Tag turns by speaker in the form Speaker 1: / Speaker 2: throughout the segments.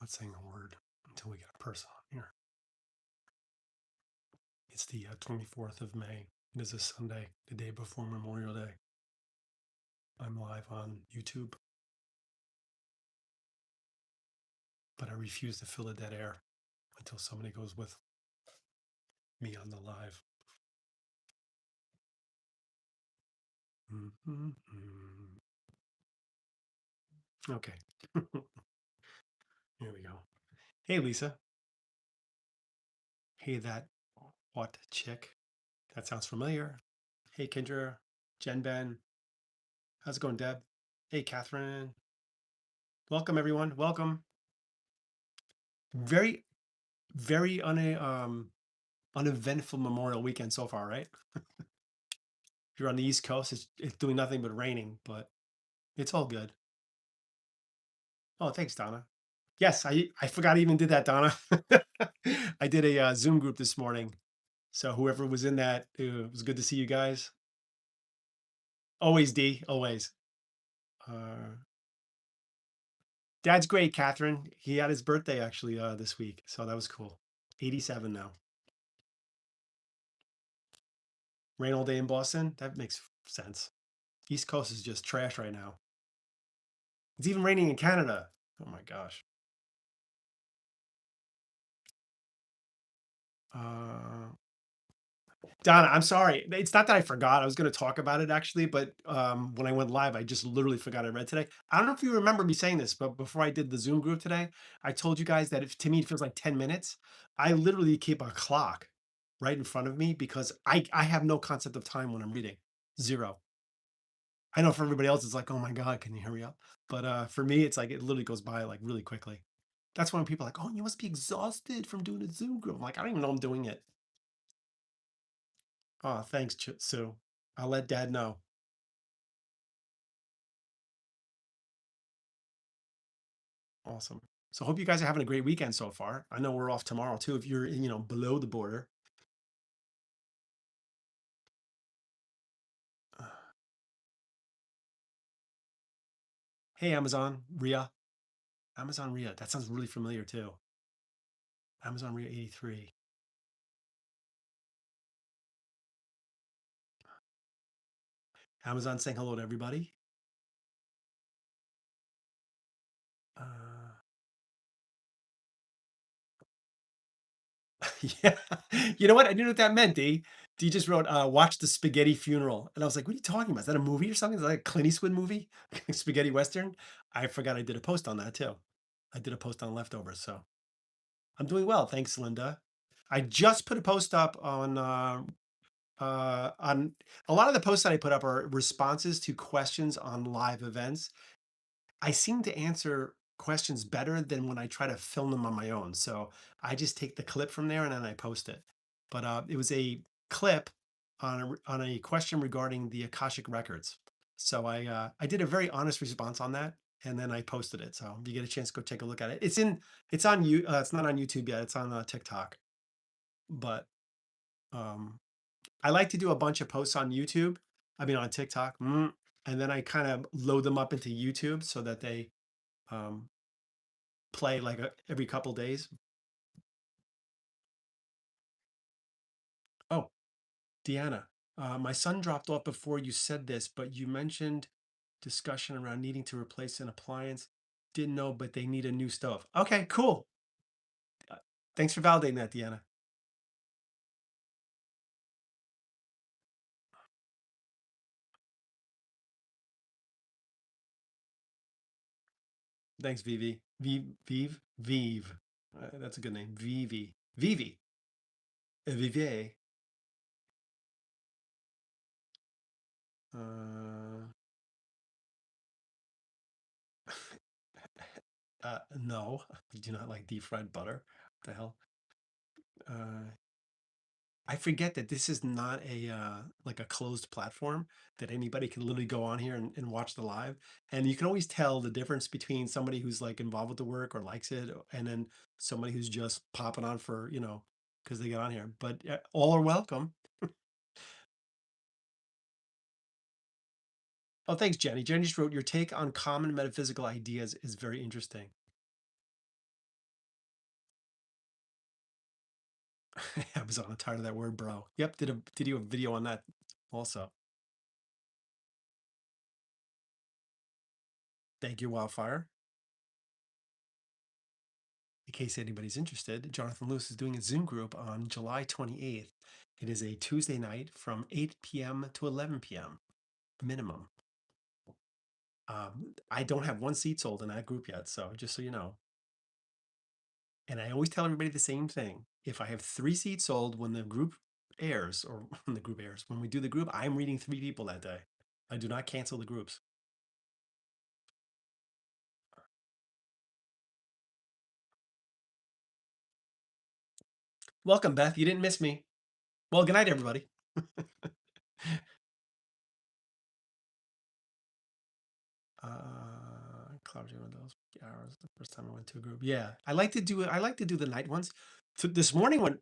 Speaker 1: not saying a word until we get a person on here. It's the 24th of May. It is a Sunday, the day before Memorial Day. I'm live on YouTube, but I refuse to fill the dead air until somebody goes with me on the live. Okay. Here we go. Hey, Lisa. Hey, that what chick? That sounds familiar. Hey, Kendra, Jen Ben. How's it going, Deb? Hey, Catherine. Welcome, everyone. Welcome. Very, very uneventful Memorial weekend so far, right? If you're on the East Coast, it's doing nothing but raining, but it's all good. Oh, thanks, Donna. Yes, I forgot I even did that, Donna. I did a Zoom group this morning. So whoever was in that, it was good to see you guys. Always, D, always. Uh, Dad's great, Catherine. He had his birthday actually this week, so that was cool. 87 now. Rain all day in Boston. That makes sense. East Coast is just trash right now. It's even raining in Canada. Oh my gosh. Uh, Donna, I'm sorry. It's not that I forgot. I was going to talk about it actually, but when I went live, I just literally forgot I read today. I don't know if you remember me saying this, but before I did the Zoom group today, I told you guys that if to me it feels like 10 minutes. I literally keep a clock right in front of me because I have no concept of time when I'm reading. Zero. I know for everybody else, it's like, oh my God, can you hurry up? But for me, it's like it literally goes by like really quickly. That's when people are like, oh, you must be exhausted from doing a Zoom group. I'm like, I don't even know I'm doing it. Oh, thanks, Sue. I'll let Dad know. Awesome. So hope you guys are having a great weekend so far. I know we're off tomorrow too. If you're, below the border. Uh, Hey, Amazon Ria. Amazon Ria. That sounds really familiar too. Amazon Ria 83. Amazon saying hello to everybody. Uh, yeah. You know what? I didn't know what that meant, D. D just wrote, watch the spaghetti funeral. And I was like, what are you talking about? Is that a movie or something? Is that like a Clint Eastwood movie? Spaghetti Western? I forgot I did a post on that too. I did a post on leftovers. So I'm doing well. Thanks, Linda. I just put a post up on a lot of the posts that I put up are responses to questions on live events. I seem to answer questions better than when I try to film them on my own. So I just take the clip from there and then I post it. But it was a clip on a question regarding the Akashic records. So I did a very honest response on that, and then I posted it. So if you get a chance, go take a look at it. It's on you. It's not on YouTube yet. It's on TikTok. But um, I like to do a bunch of posts on YouTube. I mean on TikTok, and then I kind of load them up into YouTube so that they um, play like every couple days. Oh, Deanna, my son dropped off before you said this, but you mentioned discussion around needing to replace an appliance. Didn't know, but they need a new stove. Okay, cool. Uh, Thanks for validating that, Deanna. Thanks, Vivi. Vive. That's a good name. Vivi. Vivi. Vive. Uh, no, I do not like deep fried butter. What the hell? Uh, I forget that this is not a like a closed platform that anybody can literally go on here and watch the live. And you can always tell the difference between somebody who's like involved with the work or likes it, and then somebody who's just popping on for, because they get on here. But all are welcome. Oh, thanks, Jenny. Jenny just wrote, your take on common metaphysical ideas is very interesting. I was on tired of that word, bro. Yep, did you a video on that also. Thank you, Wildfire. In case anybody's interested, Jonathan Lewis is doing a Zoom group on July 28th. It is a Tuesday night from 8 p.m. to 11 p.m. minimum. I don't have one seat sold in that group yet, so just so you know. And I always tell everybody the same thing. If I have 3 seats sold when the group airs, or when the group airs, when we do the group, I'm reading 3 people that day. I do not cancel the groups. Welcome, Beth. You didn't miss me. Well, good night, everybody. Cloud those hours the first time I went to a group. Yeah, I like to do it. I like to do the night ones. So this morning went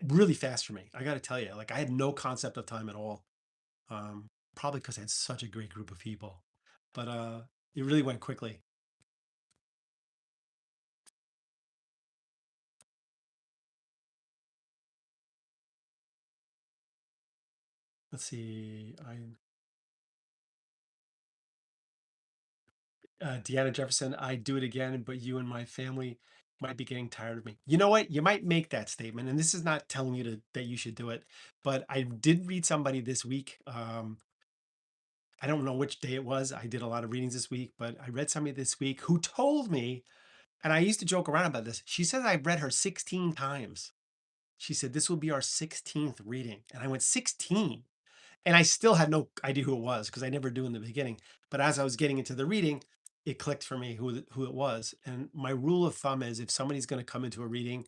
Speaker 1: really fast for me. I got to tell you, like I had no concept of time at all. Probably because I had such a great group of people, but it really went quickly. Let's see. Deanna Jefferson, I do it again, but you and my family might be getting tired of me. You know what? You might make that statement, and this is not telling you that you should do it, but I did read somebody this week. I don't know which day it was. I did a lot of readings this week, but I read somebody this week who told me, and I used to joke around about this. She says I've read her 16 times. She said this will be our 16th reading, and I went 16. And I still had no idea who it was because I never do in the beginning. But as I was getting into the reading, it clicked for me who it was. And my rule of thumb is if somebody's going to come into a reading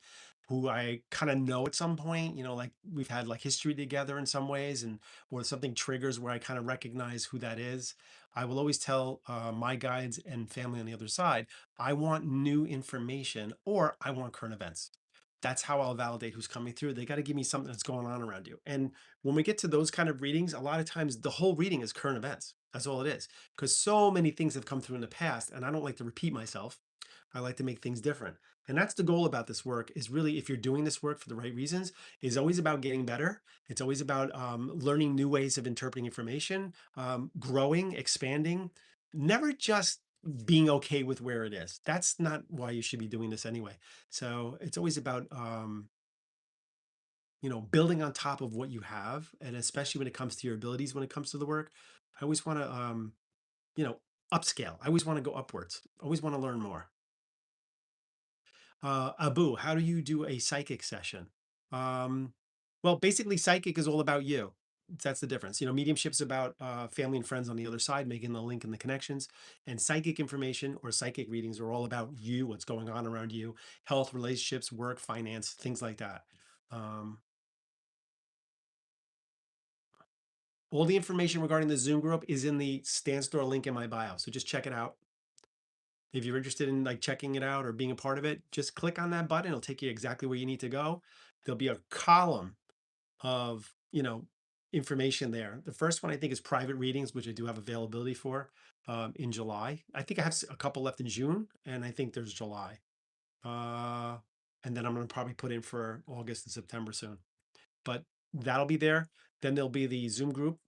Speaker 1: who I kind of know at some point, like we've had like history together in some ways, and or something triggers where I kind of recognize who that is, I will always tell my guides and family on the other side, I want new information or I want current events. That's how I'll validate who's coming through. They got to give me something that's going on around you. And when we get to those kind of readings, a lot of times the whole reading is current events. That's all it is. Because so many things have come through in the past, and I don't like to repeat myself. I like to make things different. And that's the goal about this work is really, if you're doing this work for the right reasons, is always about getting better. It's always about learning new ways of interpreting information, growing, expanding, never just being okay with where it is. That's not why you should be doing this anyway. So it's always about building on top of what you have, and especially when it comes to your abilities, when it comes to the work, I always want to, you know, upscale. I always want to go upwards. I always want to learn more. Abu, how do you do a psychic session? Um, well, basically, psychic is all about you. That's the difference. Mediumship is about family and friends on the other side, making the link and the connections. And psychic information or psychic readings are all about you, what's going on around you, health, relationships, work, finance, things like that. Um, All the information regarding the Zoom group is in the Stan Store link in my bio. So just check it out. If you're interested in like checking it out or being a part of it, just click on that button. It'll take you exactly where you need to go. There'll be a column of, information there. The first one I think is private readings, which I do have availability for in July. I think I have a couple left in June, and I think there's July. Uh, and then I'm going to probably put in for August and September soon. But that'll be there. Then there'll be the Zoom group.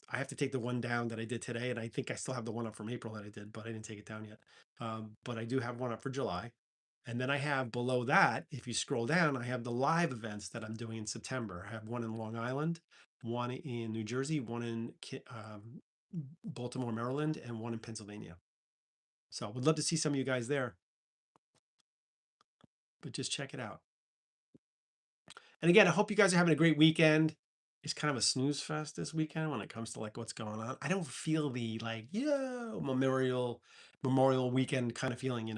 Speaker 1: I have to take the one down that I did today, and I think I still have the one up from April that I did, but I didn't take it down yet. But I do have one up for July. And then I have below that, if you scroll down, I have the live events that I'm doing in September. I have one in Long Island, one in New Jersey, one in Baltimore, Maryland, and one in Pennsylvania. So I would love to see some of you guys there, but just check it out. And again, I hope you guys are having a great weekend. It's kind of a snooze fest this weekend when it comes to like what's going on. I don't feel the like, Memorial weekend kind of feeling.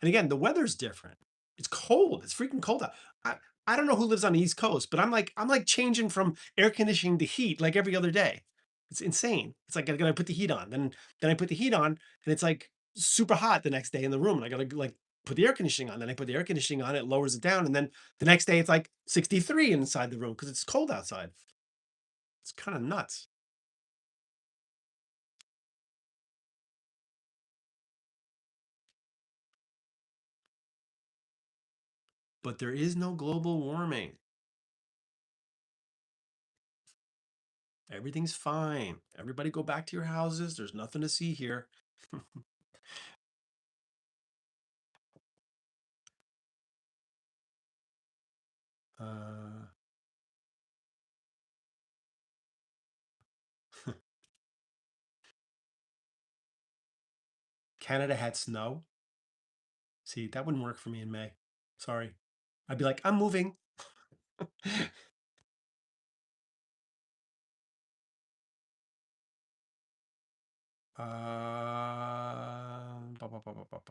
Speaker 1: And again, the weather's different. It's cold. It's freaking cold out. I, I don't know who lives on the East Coast, but I'm like changing from air conditioning to heat like every other day. It's insane. It's like I gotta put the heat on. Then I put the heat on and it's like super hot the next day in the room. And I gotta like put the air conditioning on. Then I put the air conditioning on, it lowers it down. And then the next day it's like 63 inside the room because it's cold outside. It's kind of nuts. but there is no global warming. Everything's fine. Everybody go back to your houses. There's nothing to see here. uh, Canada had snow. See, that wouldn't work for me in May. Sorry. I'd be like, I'm moving.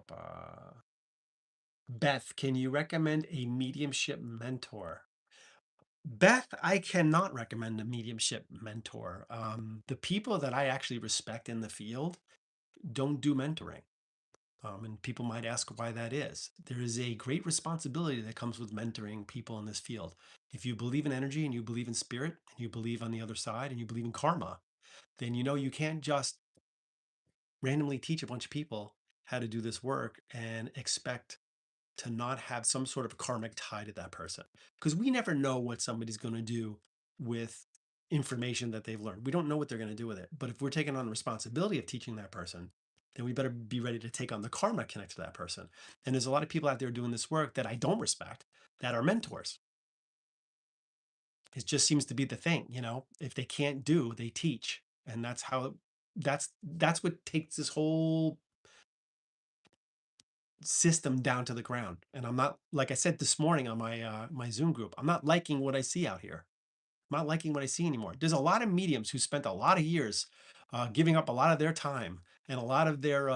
Speaker 1: Ba. Beth, can you recommend a mediumship mentor? Beth, I cannot recommend a mediumship mentor. The people that I actually respect in the field don't do mentoring. And people might ask why that is. There is a great responsibility that comes with mentoring people in this field. If you believe in energy and you believe in spirit and you believe on the other side and you believe in karma, then you know you can't just randomly teach a bunch of people how to do this work and expect to not have some sort of karmic tie to that person. Because we never know what somebody's going to do with information that they've learned. We don't know what they're going to do with it. But if we're taking on the responsibility of teaching that person, then we better be ready to take on the karma connected to that person. And there's a lot of people out there doing this work that I don't respect that are mentors. It just seems to be the thing, you know, if they can't do, they teach. And that's how that's what takes this whole system down to the ground. And I'm not, like I said this morning on my Zoom group, I'm not liking what I see out here. I'm not liking what I see anymore. There's a lot of mediums who spent a lot of years giving up a lot of their time and a lot of their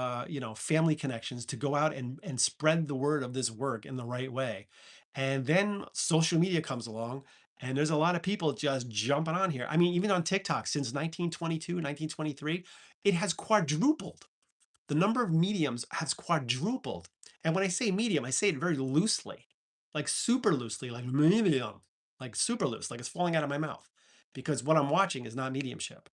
Speaker 1: family connections to go out and spread the word of this work in the right way. And then social media comes along and there's a lot of people just jumping on here. I mean, even on TikTok since 1922, 1923, it has quadrupled. The number of mediums has quadrupled. And when I say medium, I say it very loosely, like super loosely, like medium, like super loose, like it's falling out of my mouth because what I'm watching is not mediumship.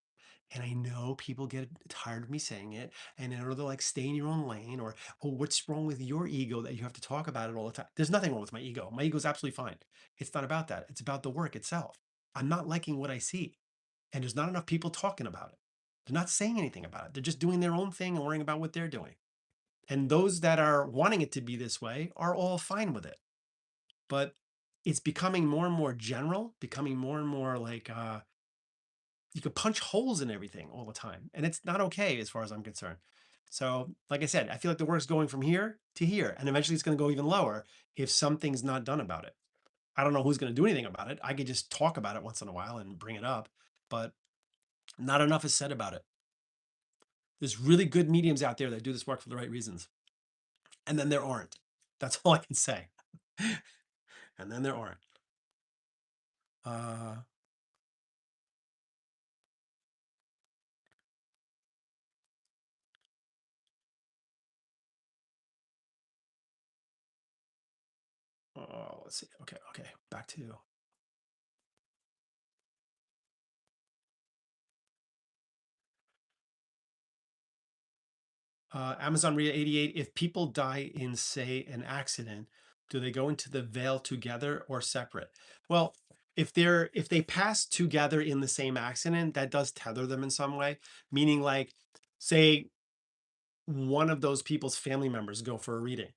Speaker 1: And I know people get tired of me saying it. And in order to like stay in your own lane or, oh, what's wrong with your ego that you have to talk about it all the time? There's nothing wrong with my ego. My ego is absolutely fine. It's not about that. It's about the work itself. I'm not liking what I see. And there's not enough people talking about it. They're not saying anything about it. They're just doing their own thing and worrying about what they're doing. And those that are wanting it to be this way are all fine with it. But it's becoming more and more general, becoming more and more like you could punch holes in everything all the time. And it's not okay as far as I'm concerned. So, like I said, I feel like the work's going from here to here. And eventually it's going to go even lower if something's not done about it. I don't know who's going to do anything about it. I could just talk about it once in a while and bring it up, but not enough is said about it. There's really good mediums out there that do this work for the right reasons. And then there aren't. That's all I can say. And then there aren't. Uh, oh, let's see. Okay, okay. Back to Amazon Ria 88. If people die in, say, an accident, do they go into the veil together or separate? Well, if they pass together in the same accident, that does tether them in some way. Meaning, like, say one of those people's family members go for a reading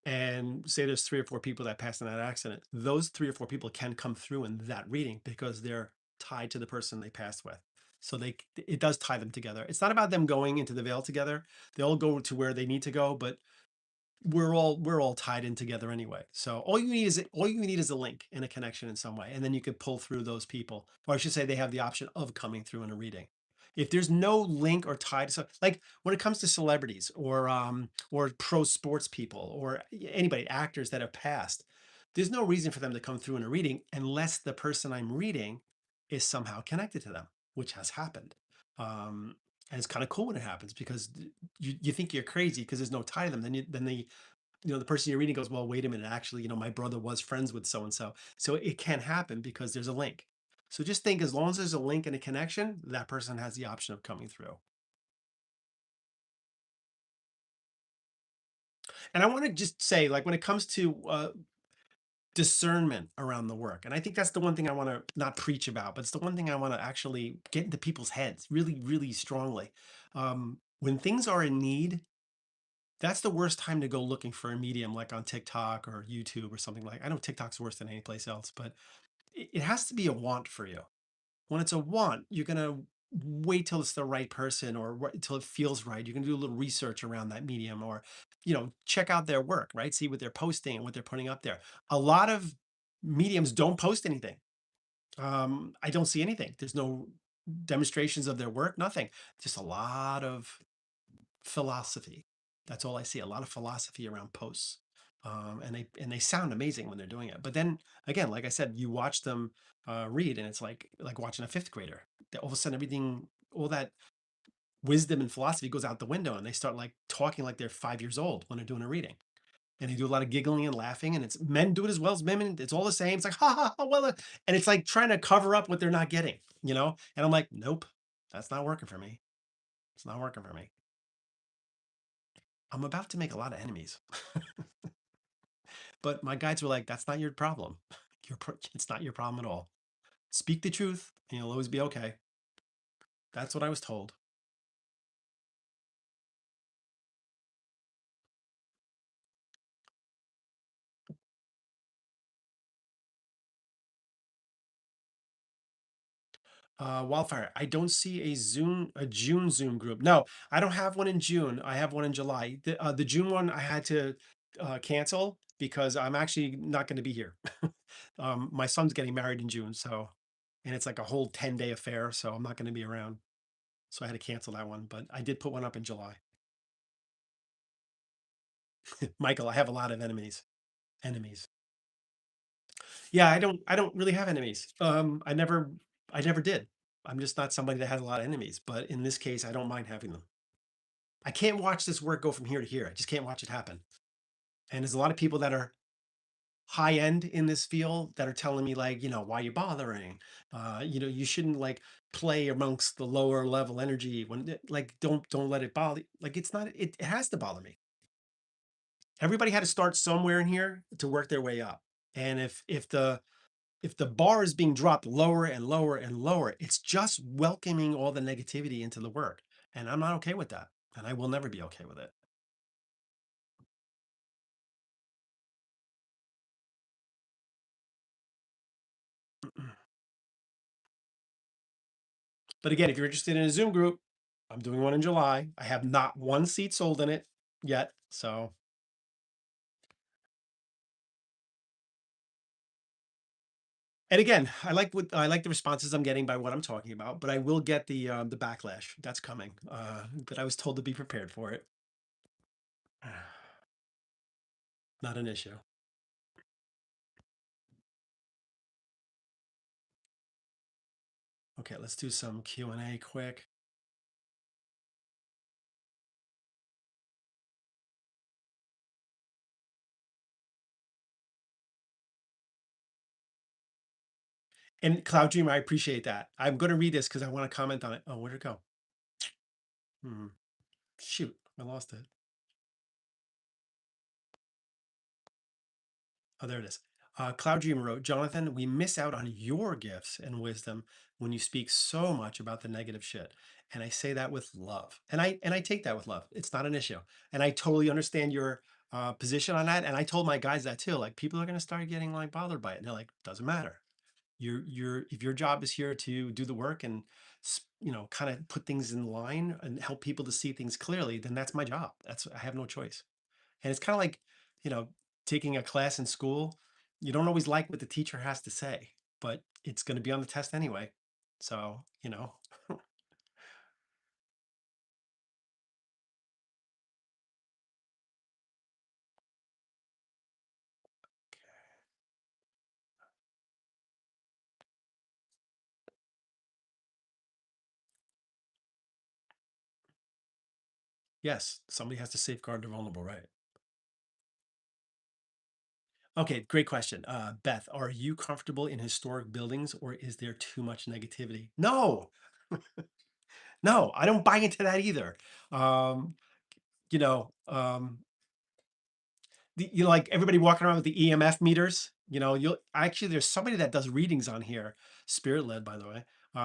Speaker 1: and say there's three or four people that passed in that accident, those three or four people can come through in that reading because they're tied to the person they passed with. So it does tie them together. It's not about them going into the veil together. They all go to where they need to go, but we're all tied in together anyway. So all you need is a link and a connection in some way, and then you could pull through those people, or I should say, they have the option of coming through in a reading. If there's no link or tie to, so like when it comes to celebrities or pro sports people or anybody, actors that have passed, there's no reason for them to come through in a reading unless the person I'm reading is somehow connected to them, which has happened. Um, and it's kind of cool when it happens because you think you're crazy because there's no tie to them. Then the person you're reading goes, well, wait a minute, actually, my brother was friends with so and so. So it can happen because there's a link. So just think, as long as there's a link and a connection, that person has the option of coming through. And I want to just say, like, when it comes to discernment around the work, and I think that's the one thing I want to not preach about, but it's the one thing I want to actually get into people's heads really, really strongly. When things are in need, that's the worst time to go looking for a medium like on TikTok or YouTube or something like. I know TikTok's worse than any place else, but it has to be a want for you. When it's a want, you're gonna wait till it's the right person or till it feels right. You can do a little research around that medium, or check out their work, right? See what they're posting and what they're putting up there. A lot of mediums don't post anything. I don't see anything. There's no demonstrations of their work, nothing. Just a lot of philosophy. That's all I see. A lot of philosophy around posts. And they sound amazing when they're doing it. But then again, like I said, you watch them read, and it's like watching a fifth grader. All of a sudden, everything, all that wisdom and philosophy goes out the window, and they start like talking like they're 5 years old when they're doing a reading. And they do a lot of giggling and laughing, and it's men do it as well as women. It's all the same. It's like ha ha ha. Well, and it's like trying to cover up what they're not getting. And I'm like, nope, that's not working for me. It's not working for me. I'm about to make a lot of enemies. But my guides were like, that's not your problem. It's not your problem at all. Speak the truth and you'll always be okay. That's what I was told. Wildfire. I don't see a June Zoom group. No, I don't have one in June. I have one in July. The June one I had to cancel because I'm actually not going to be here. My son's getting married in June, and it's like a whole 10-day affair, so I'm not going to be around. So I had to cancel that one, but I did put one up in July. Michael, I have a lot of enemies. Enemies. Yeah, I don't really have enemies. I never did. I'm just not somebody that has a lot of enemies, but in this case, I don't mind having them. I can't watch this work go from here to here. I just can't watch it happen. And there's a lot of people that are high end in this field that are telling me like, why you bothering? You shouldn't like play amongst the lower level energy like don't let it bother. Like it's not it has to bother me. Everybody had to start somewhere in here to work their way up. And if the bar is being dropped lower and lower and lower, it's just welcoming all the negativity into the work. And I'm not okay with that. And I will never be okay with it. But again, if you're interested in a Zoom group, I'm doing one in July. I have not one seat sold in it yet. So, and again, I like the responses I'm getting by what I'm talking about, but I will get the backlash that's coming. But I was told to be prepared for it. Not an issue. Okay, let's do some Q&A quick. And Cloud Dreamer, I appreciate that. I'm going to read this because I want to comment on it. Oh, where'd it go? Hmm. Shoot, I lost it. Oh, there it is. Cloud Dreamer wrote, Jonathan, we miss out on your gifts and wisdom when you speak so much about the negative shit. And I say that with love. And I take that with love. It's not an issue. And I totally understand your position on that. And I told my guys that too. Like people are gonna start getting like bothered by it. And they're like, doesn't matter. You're if your job is here to do the work and kind of put things in line and help people to see things clearly, then that's my job. I have no choice. And it's kind of like, you know, taking a class in school. You don't always like what the teacher has to say, but it's going to be on the test anyway. So. Yes, somebody has to safeguard the vulnerable, right? Okay, great question. Beth, are you comfortable in historic buildings or is there too much negativity? No, no, I don't buy into that either. Um, you know, um, like everybody walking around with the EMF meters. You'll actually, there's somebody that does readings on here, spirit led, by the way,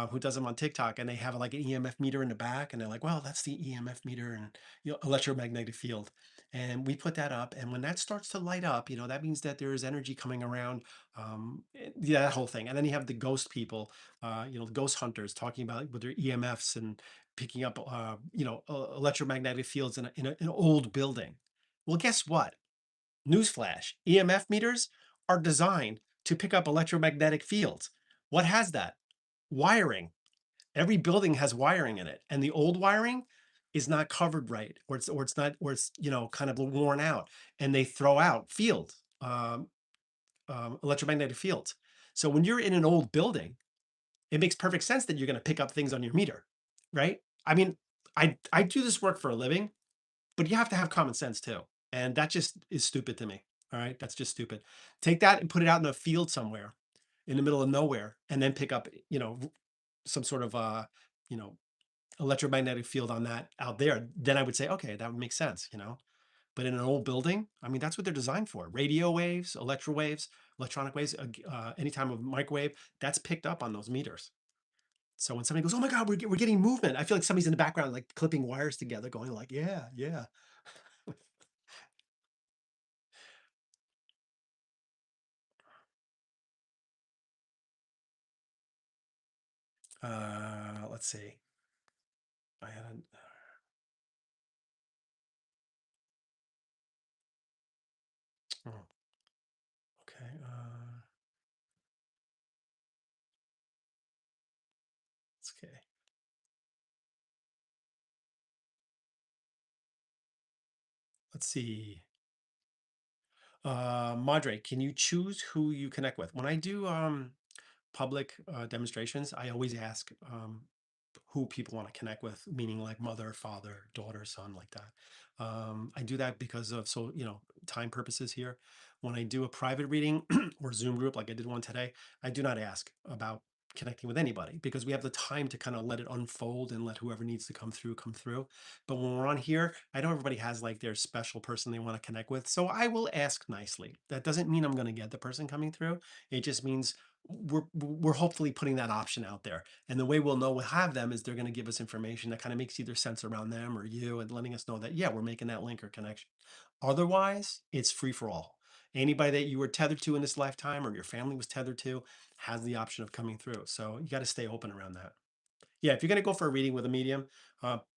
Speaker 1: who does them on TikTok, and they have like an EMF meter in the back, and they're like, well, that's the EMF meter and electromagnetic field. And we put that up, and when that starts to light up, that means that there is energy coming around. Yeah, that whole thing. And then you have the ghost people, the ghost hunters talking about with their EMFs and picking up, electromagnetic fields in an old building. Well, guess what? Newsflash, EMF meters are designed to pick up electromagnetic fields. What has that? Wiring. Every building has wiring in it, and the old wiring is not covered right, or it's not, or it's kind of worn out, and they throw out electromagnetic fields. So when you're in an old building, it makes perfect sense that you're going to pick up things on your meter, right? I mean, I do this work for a living, but you have to have common sense too. And that just is stupid to me. All right. That's just stupid. Take that and put it out in a field somewhere in the middle of nowhere and then pick up, some sort of, you know, electromagnetic field on that out there. Then I would say, okay, that would make sense. But in an old building, I mean, that's what they're designed for. Radio waves, electro waves, electronic waves, any time of microwave, that's picked up on those meters. So when somebody goes, oh my God, we're getting movement, I feel like somebody's in the background, like clipping wires together, going like, yeah, yeah. Let's see. I had oh, okay. It's okay. Let's see. Madre, can you choose who you connect with? When I do public demonstrations, I always ask who people want to connect with, meaning like mother, father, daughter, son, like that. I do that because of time purposes here. When I do a private reading or Zoom group, like I did one today, I do not ask about connecting with anybody because we have the time to kind of let it unfold and let whoever needs to come through come through. But when we're on here, I know everybody has like their special person they want to connect with, so I will ask nicely. That doesn't mean I'm going to get the person coming through. It just means we're hopefully putting that option out there. And the way we'll know we'll have them is they're going to give us information that kind of makes either sense around them or you, and letting us know that, yeah, we're making that link or connection. Otherwise, it's free for all. Anybody that you were tethered to in this lifetime or your family was tethered to has the option of coming through. So you got to stay open around that. Yeah, if you're going to go for a reading with a medium,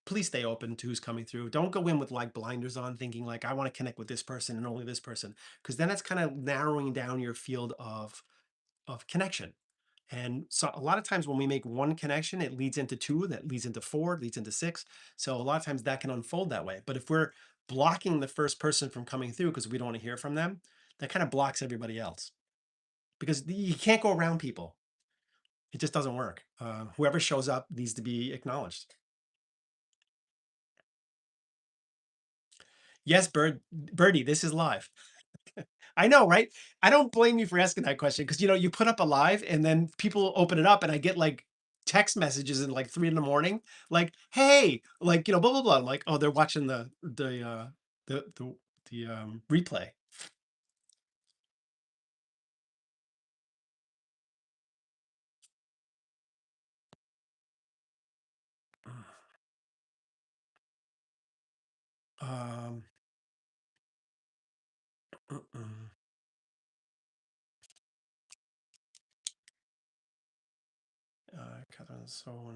Speaker 1: please stay open to who's coming through. Don't go in with like blinders on, thinking like I want to connect with this person and only this person, because then that's kind of narrowing down your field of connection. And so a lot of times when we make one connection, it leads into two, that leads into four, leads into six. So a lot of times that can unfold that way. But if we're blocking the first person from coming through because we don't want to hear from them, that kind of blocks everybody else because you can't go around people. It just doesn't work. Whoever shows up needs to be acknowledged. Yes, Birdie, this is live. I know, right? I don't blame you for asking that question because you put up a live and then people open it up and I get like text messages in like 3 in the morning, like, hey, like, blah blah blah. I'm like, oh, they're watching the replay. Um, Catherine, so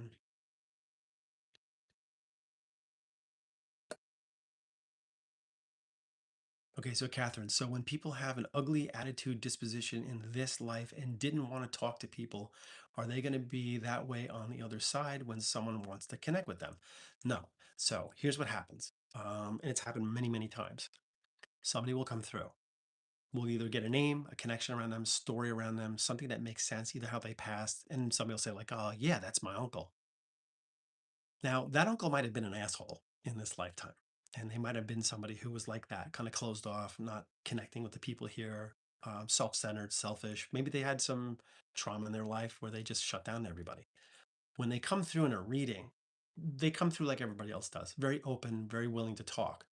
Speaker 1: okay, so Catherine, so when people have an ugly attitude disposition in this life and didn't want to talk to people, are they going to be that way on the other side when someone wants to connect with them? No. So here's what happens. And it's happened many, many times. Somebody will come through. We'll either get a name, a connection around them, story around them, something that makes sense, either how they passed, and somebody will say, like, oh, yeah, that's my uncle. Now, that uncle might have been an asshole in this lifetime. And they might have been somebody who was like that, kind of closed off, not connecting with the people here, self centered, selfish. Maybe they had some trauma in their life where they just shut down to everybody. When they come through in a reading, they come through like everybody else does, very open, very willing to talk.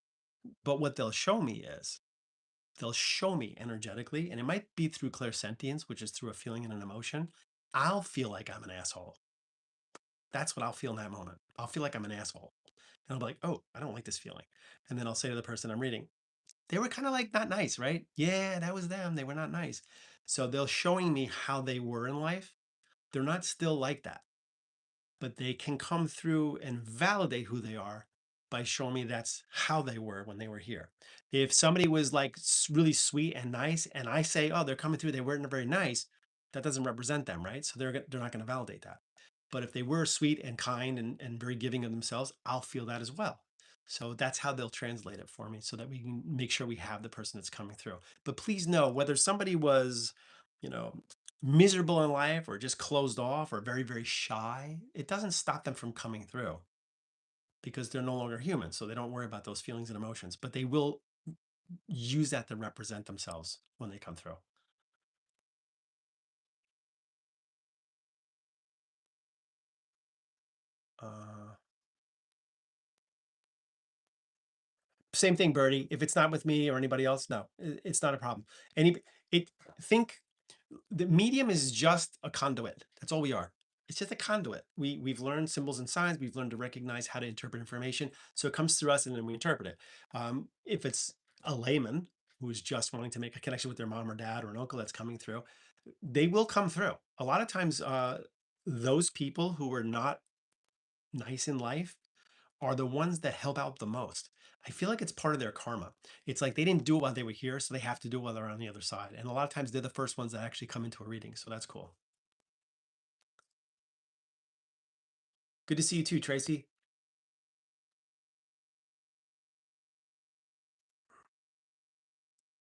Speaker 1: But what they'll show me is they'll show me energetically, and it might be through clairsentience, which is through a feeling and an emotion. I'll feel like I'm an asshole. That's what I'll feel in that moment. I'll feel like I'm an asshole. And I'll be like, oh, I don't like this feeling. And then I'll say to the person I'm reading, they were kind of like not nice, right? Yeah, that was them. They were not nice. So they're showing me how they were in life. They're not still like that, but they can come through and validate who they are by showing me that's how they were when they were here. If somebody was like really sweet and nice, and I say, oh, they're coming through, they weren't very nice, that doesn't represent them, right? So they're not going to validate that. But if they were sweet and kind and very giving of themselves, I'll feel that as well. So that's how they'll translate it for me so that we can make sure we have the person that's coming through. But please know whether somebody was, you know, miserable in life or just closed off or very, very shy, it doesn't stop them from coming through because they're no longer human. So they don't worry about those feelings and emotions, but they will use that to represent themselves when they come through. Uh, Same thing, Bertie. If it's not with me or anybody else, no, it's not a problem. Any, it think the medium is just a conduit. That's all we are. It's just a conduit. We've learned symbols and signs. We've learned to recognize how to interpret information. So it comes through us, and then we interpret it. If it's a layman who's just wanting to make a connection with their mom or dad or an uncle that's coming through, they will come through. A lot of times, those people who are not nice in life are the ones that help out the most. I feel like it's part of their karma. It's like they didn't do it while they were here, so they have to do it while they're on the other side. And a lot of times they're the first ones that actually come into a reading. So that's cool. Good to see you too, Tracy.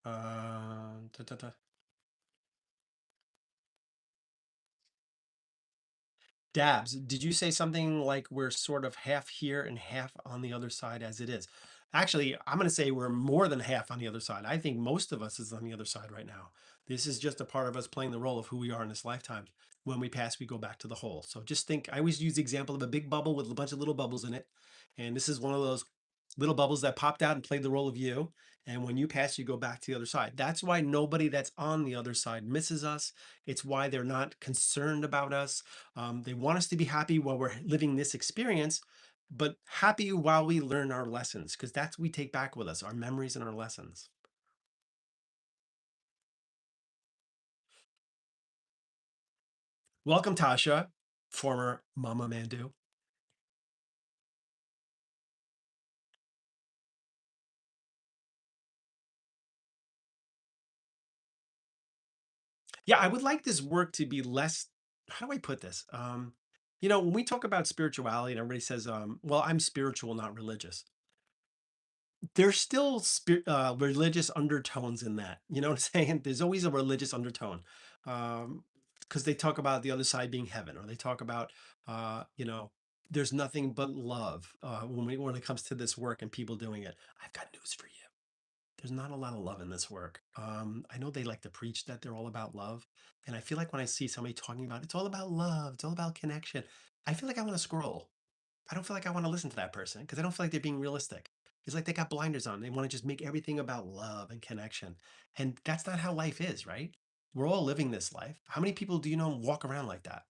Speaker 1: Ta, ta, ta. Dabs, did you say something like we're sort of half here and half on the other side as it is? Actually, I'm going to say we're more than half on the other side. I think most of us is on the other side right now. This is just a part of us playing the role of who we are in this lifetime. When we pass, we go back to the whole. So just think, I always use the example of a big bubble with a bunch of little bubbles in it. And this is one of those little bubbles that popped out and played the role of you. And when you pass, you go back to the other side. That's why nobody that's on the other side misses us. It's why they're not concerned about us. They want us to be happy while we're living this experience, but happy while we learn our lessons, because that's what we take back with us, our memories and our lessons. Welcome, Tasha, former Mama Mandu. Yeah, I would like this work to be less, how do I put this? When we talk about spirituality and everybody says, well, I'm spiritual, not religious. There's still religious undertones in that. You know what I'm saying? There's always a religious undertone. Because they talk about the other side being heaven, or they talk about, uh, you know, there's nothing but love when it comes to this work and people doing it. I've got news for you. There's not a lot of love in this work. I know they like to preach that they're all about love. And I feel like when I see somebody talking about it's all about love, it's all about connection, I feel like I want to scroll. I don't feel like I want to listen to that person because I don't feel like they're being realistic. It's like they got blinders on. They want to just make everything about love and connection. And that's not how life is, right? We're all living this life. How many people do you know walk around like that?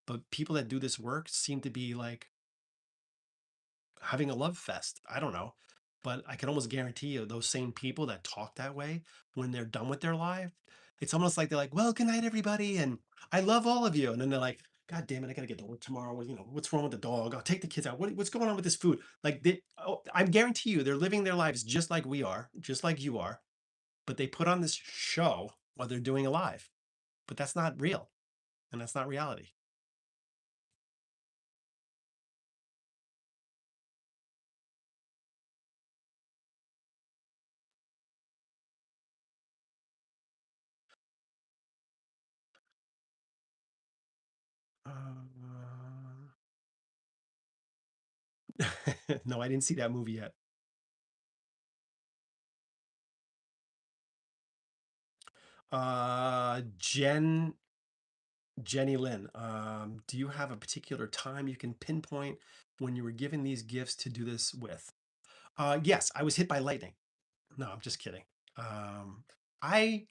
Speaker 1: But people that do this work seem to be like having a love fest. I don't know. But I can almost guarantee you those same people that talk that way when they're done with their life, it's almost like they're like, well, good night, everybody. And I love all of you. And then they're like, God damn it, I gotta get to work tomorrow. What's wrong with the dog? I'll take the kids out. What's going on with this food? Like I guarantee you they're living their lives just like we are, just like you are, but they put on this show while they're doing alive. But that's not real. And that's not reality. No, I didn't see that movie yet. Jenny Lynn, do you have a particular time you can pinpoint when you were given these gifts to do this with? Yes, I was hit by lightning. No, I'm just kidding. Um, I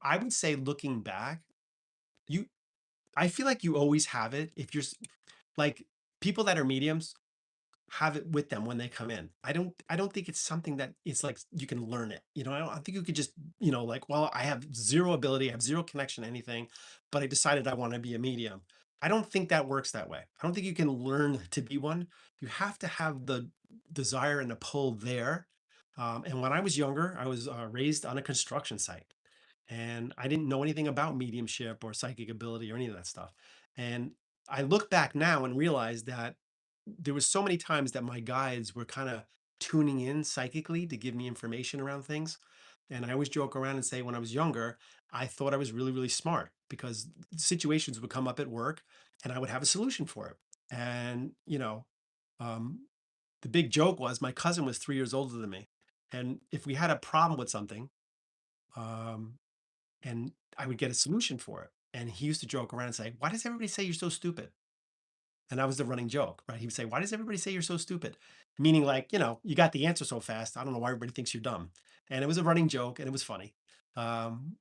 Speaker 1: I would say looking back, you I feel like you always have it if like people that are mediums have it with them when they come in. I don't think it's something that it's like you can learn it. I think you could just, like, well, I have zero ability, I have zero connection to anything, but I decided I want to be a medium. I don't think that works that way. I don't think you can learn to be one. You have to have the desire and the pull there. And when I was younger, I was raised on a construction site and I didn't know anything about mediumship or psychic ability or any of that stuff. And I look back now and realize that there was so many times that my guides were kind of tuning in psychically to give me information around things. And I always joke around and say when I was younger, I thought I was really, really smart because situations would come up at work and I would have a solution for it. And, um, the big joke was my cousin was 3 years older than me. And if we had a problem with something, um, and I would get a solution for it. And he used to joke around and say, "Why does everybody say you're so stupid?" And that was the running joke, right? He would say, "Why does everybody say you're so stupid?" Meaning, like, you got the answer so fast. I don't know why everybody thinks you're dumb. And it was a running joke and it was funny. Um,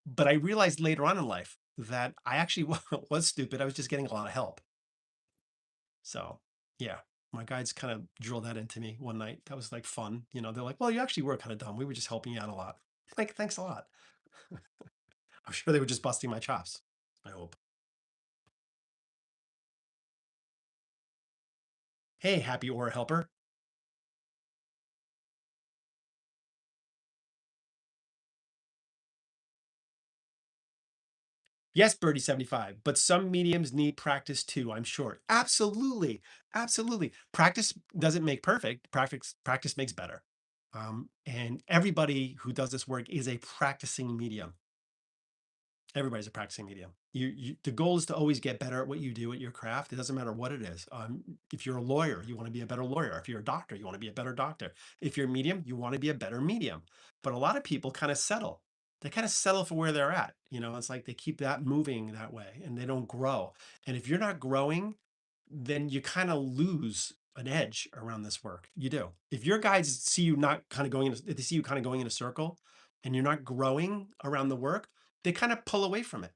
Speaker 1: but I realized later on in life that I actually was stupid. I was just getting a lot of help. So, yeah, my guides kind of drilled that into me one night. That was like fun. They're like, "Well, you actually were kind of dumb. We were just helping you out a lot." Like, thanks a lot. I'm sure they were just busting my chops. I hope. Hey, happy aura helper. Yes, Birdie 75, but some mediums need practice too, I'm sure. Absolutely. Absolutely. Practice doesn't make perfect. Practice makes better. And everybody who does this work is a practicing medium. Everybody's a practicing medium. The goal is to always get better at what you do at your craft. It doesn't matter what it is. If you're a lawyer, you want to be a better lawyer. If you're a doctor, you want to be a better doctor. If you're a medium, you want to be a better medium. But a lot of people kind of settle. They kind of settle for where they're at. It's like they keep that moving that way and they don't grow. And if you're not growing, then you kind of lose an edge around this work. You do. If your guides see you not kind of going, if they see you kind of going in a circle and you're not growing around the work, they kind of pull away from it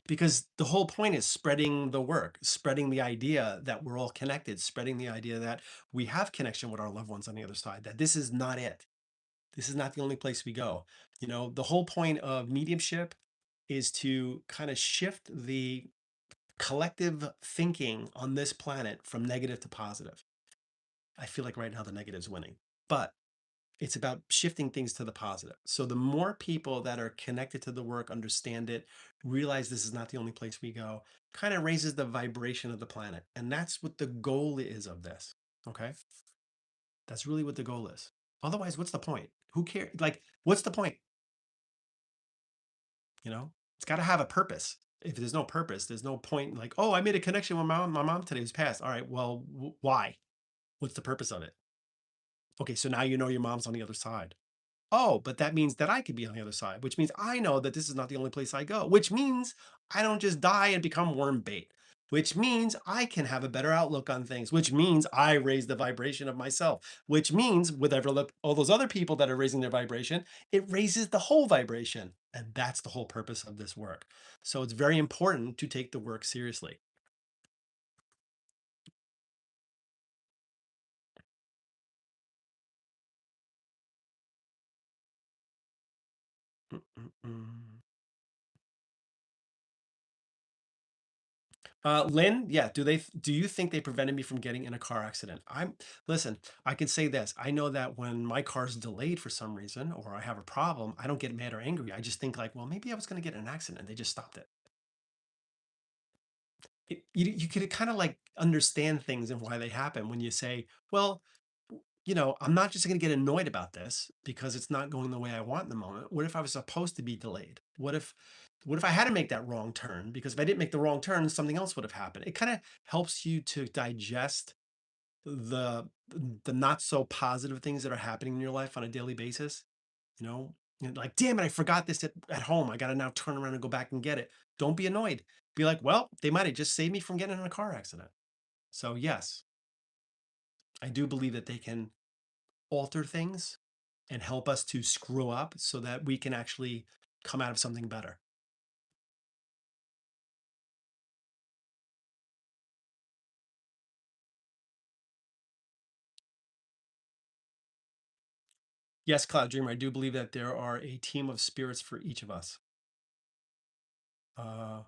Speaker 1: because the whole point is spreading the work, spreading the idea that we're all connected, spreading the idea that we have connection with our loved ones on the other side, that this is not it. This is not the only place we go. The whole point of mediumship is to kind of shift the collective thinking on this planet from negative to positive. I feel like right now the negative is winning, but it's about shifting things to the positive. So the more people that are connected to the work understand it, realize this is not the only place we go, kind of raises the vibration of the planet. And that's what the goal is of this. Okay. That's really what the goal is. Otherwise, what's the point? Who cares? Like, what's the point? It's got to have a purpose. If there's no purpose, there's no point. Like, oh, I made a connection with my mom today who's passed. All right. Well, why? What's the purpose of it? Okay. So now you know your mom's on the other side. Oh, but that means that I could be on the other side, which means I know that this is not the only place I go, which means I don't just die and become worm bait, which means I can have a better outlook on things, which means I raise the vibration of myself, which means with all those other people that are raising their vibration, it raises the whole vibration. And that's the whole purpose of this work. So it's very important to take the work seriously. Mm, mm, mm. Lynn, yeah. Do you think they prevented me from getting in a car accident? Listen, I can say this. I know that when my car's delayed for some reason or I have a problem, I don't get mad or angry. I just think like, well, maybe I was going to get in an accident. They just stopped it. You could kind of like understand things and why they happen when you say, well, I'm not just going to get annoyed about this because it's not going the way I want in the moment. What if I was supposed to be delayed? What if I had to make that wrong turn? Because if I didn't make the wrong turn, something else would have happened. It kind of helps you to digest the the not so positive things that are happening in your life on a daily basis. You know, like, damn it, I forgot this at home. I got to now turn around and go back and get it. Don't be annoyed. Be like, well, they might have just saved me from getting in a car accident. So yes, I do believe that they can alter things and help us to screw up so that we can actually come out of something better. Yes, Cloud Dreamer, I do believe that there are a team of spirits for each of us. Uh,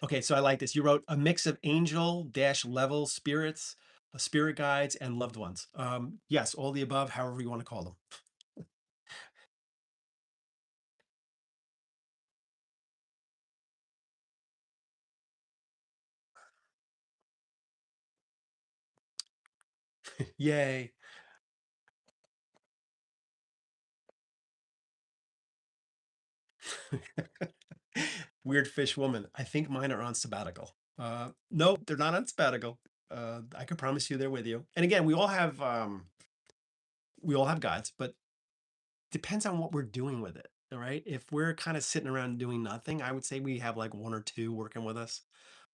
Speaker 1: okay, so I like this. You wrote a mix of angel dash level spirits, spirit guides, and loved ones. Yes, all the above, however you want to call them. Yay. Weird fish woman. I think mine are on sabbatical. Nope, they're not on sabbatical. I can promise you they're with you. And again, we all have guides, but depends on what we're doing with it. All right. If we're kind of sitting around doing nothing, I would say we have like one or two working with us.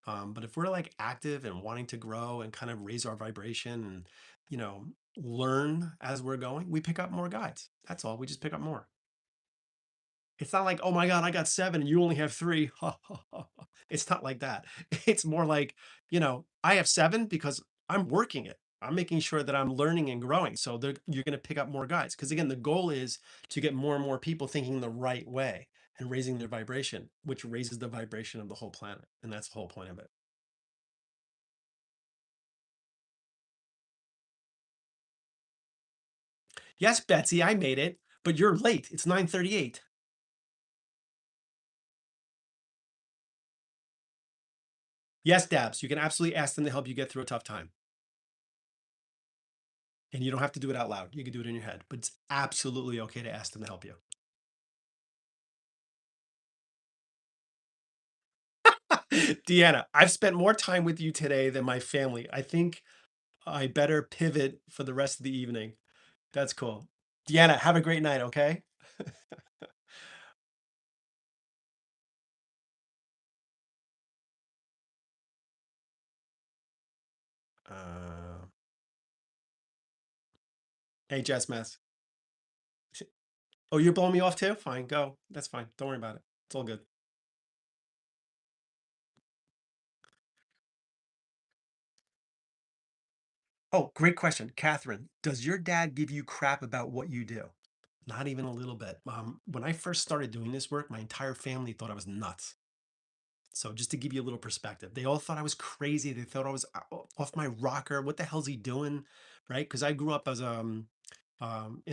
Speaker 1: But if we're like active and wanting to grow and kind of raise our vibration and, you know, learn as we're going, we pick up more guides. That's all. We just pick up more. It's not like, oh my God, I got seven and you only have three. It's not like that. It's more like, I have seven because I'm working it. I'm making sure that I'm learning and growing. So you're going to pick up more guides. Because again, the goal is to get more and more people thinking the right way and raising their vibration, which raises the vibration of the whole planet. And that's the whole point of it. Yes, Betsy, I made it, but you're late. It's 9:38. Yes, Dabs, you can absolutely ask them to help you get through a tough time. And you don't have to do it out loud. You can do it in your head, but it's absolutely okay to ask them to help you. Deanna, I've spent more time with you today than my family. I think I better pivot for the rest of the evening. That's cool. Deanna, have a great night, okay? Uh, hey, Jess Mess. Oh, you're blowing me off too? Fine, go. That's fine. Don't worry about it. It's all good. Oh, great question. Catherine, does your dad give you crap about what you do? Not even a little bit. When I first started doing this work, my entire family thought I was nuts. So just to give you a little perspective, they all thought I was crazy. They thought I was off my rocker. What the hell's he doing? Right? Because I grew up as in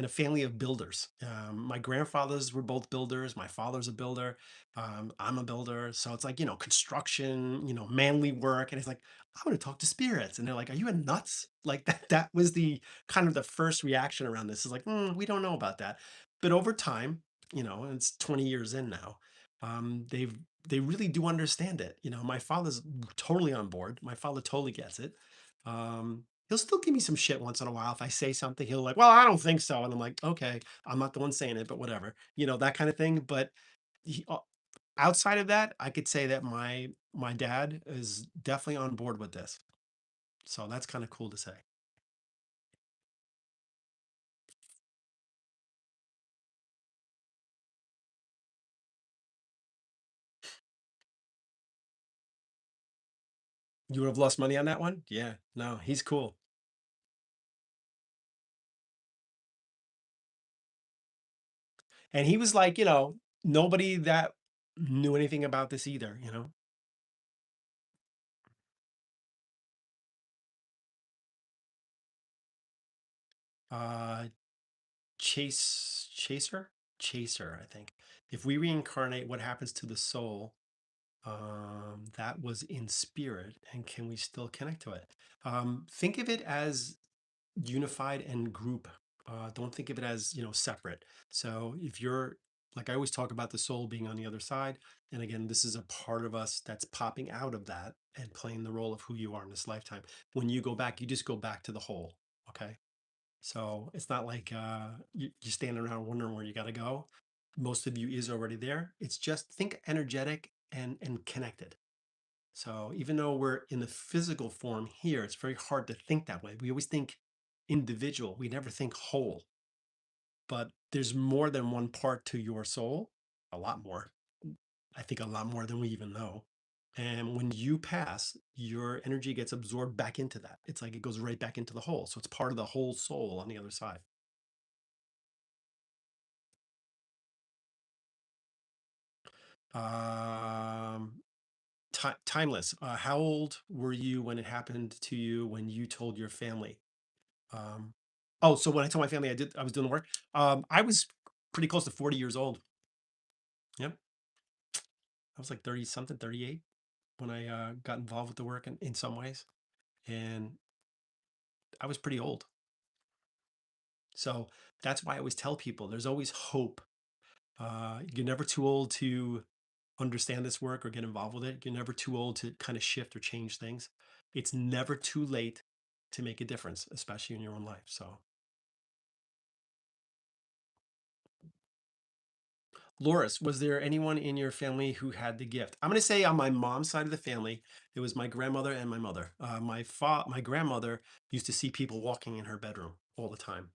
Speaker 1: a family of builders. My grandfathers were both builders. My father's a builder. I'm a builder. So it's like, construction, manly work. And it's like, I want to talk to spirits. And they're like, are you a nuts? Like that was the kind of the first reaction around this is like, we don't know about that. But over time, and it's 20 years in now, they really do understand it. My father's totally on board. My father totally gets it. He'll still give me some shit once in a while if I say something. He'll like, well, I don't think so, and I'm like, okay, I'm not the one saying it, but whatever, that kind of thing. But he, outside of that, I could say that my dad is definitely on board with this. So that's kind of cool to say. You would have lost money on that one? Yeah, no, he's cool. And he was like, nobody that knew anything about this either. Uh, chaser, I think. If we reincarnate, what happens to the soul? That was in spirit, and can we still connect to it? Think of it as unified and group. Don't think of it as separate. So if you're like I always talk about the soul being on the other side, and again, this is a part of us that's popping out of that and playing the role of who you are in this lifetime. When you go back, you just go back to the whole. Okay. So it's not like you're standing around wondering where you got to go. Most of you is already there. It's just think energetic and connected. So even though we're in the physical form here, it's very hard to think that way. We always think individual. We never think whole, but there's more than one part to your soul, a lot more. I think a lot more than we even know. And when you pass, your energy gets absorbed back into that. It's like it goes right back into the whole. So it's part of the whole soul on the other side. Um, Timeless. How old were you when it happened to you when you told your family? Um, oh, so when I told my family I was doing the work, I was pretty close to 40 years old. Yep. I was like 30 something, 38 when I got involved with the work in some ways. And I was pretty old. So that's why I always tell people there's always hope. You're never too old to understand this work or get involved with it. You're never too old to kind of shift or change things. It's never too late to make a difference, especially in your own life. So Loris, was there anyone in your family who had the gift? I'm going to say on my mom's side of the family, it was my grandmother and my mother. My grandmother used to see people walking in her bedroom all the time.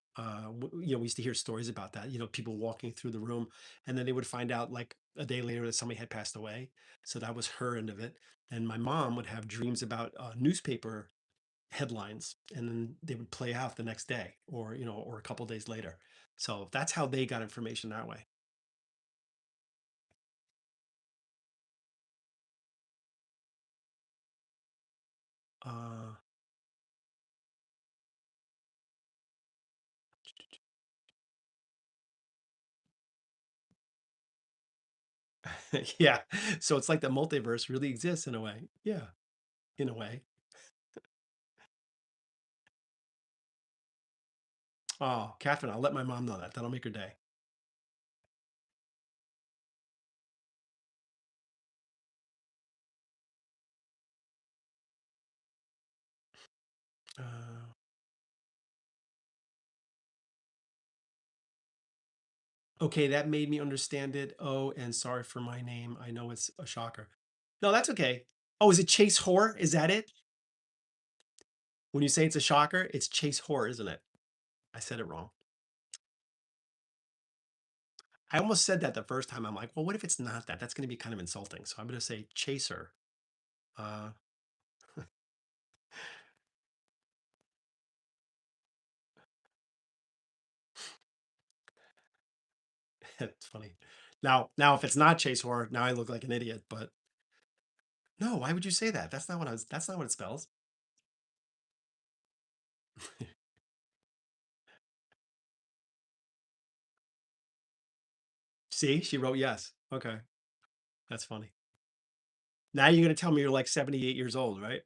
Speaker 1: We used to hear stories about that. People walking through the room, and then they would find out like a day later that somebody had passed away. So that was her end of it. And my mom would have dreams about newspaper headlines, and then they would play out the next day, or a couple days later. So that's how they got information that way. Uh, Yeah. So it's like the multiverse really exists in a way. Yeah, in a way. Oh, Catherine, I'll let my mom know that. That'll make her day. Uh, okay, that made me understand it. Oh, and sorry for my name. I know it's a shocker. No, that's okay. Oh, is it Chase Hoare? Is that it? When you say it's a shocker, it's Chase Hoare, isn't it? I said it wrong. I almost said that the first time. I'm like, well, what if it's not that? That's going to be kind of insulting. So I'm going to say Chaser. Uh, it's funny. Now, if it's not Chase Hoare, now I look like an idiot. But no, why would you say that? That's not what it spells. See, she wrote yes. Okay, that's funny. Now you're gonna tell me you're like 78 years old, right?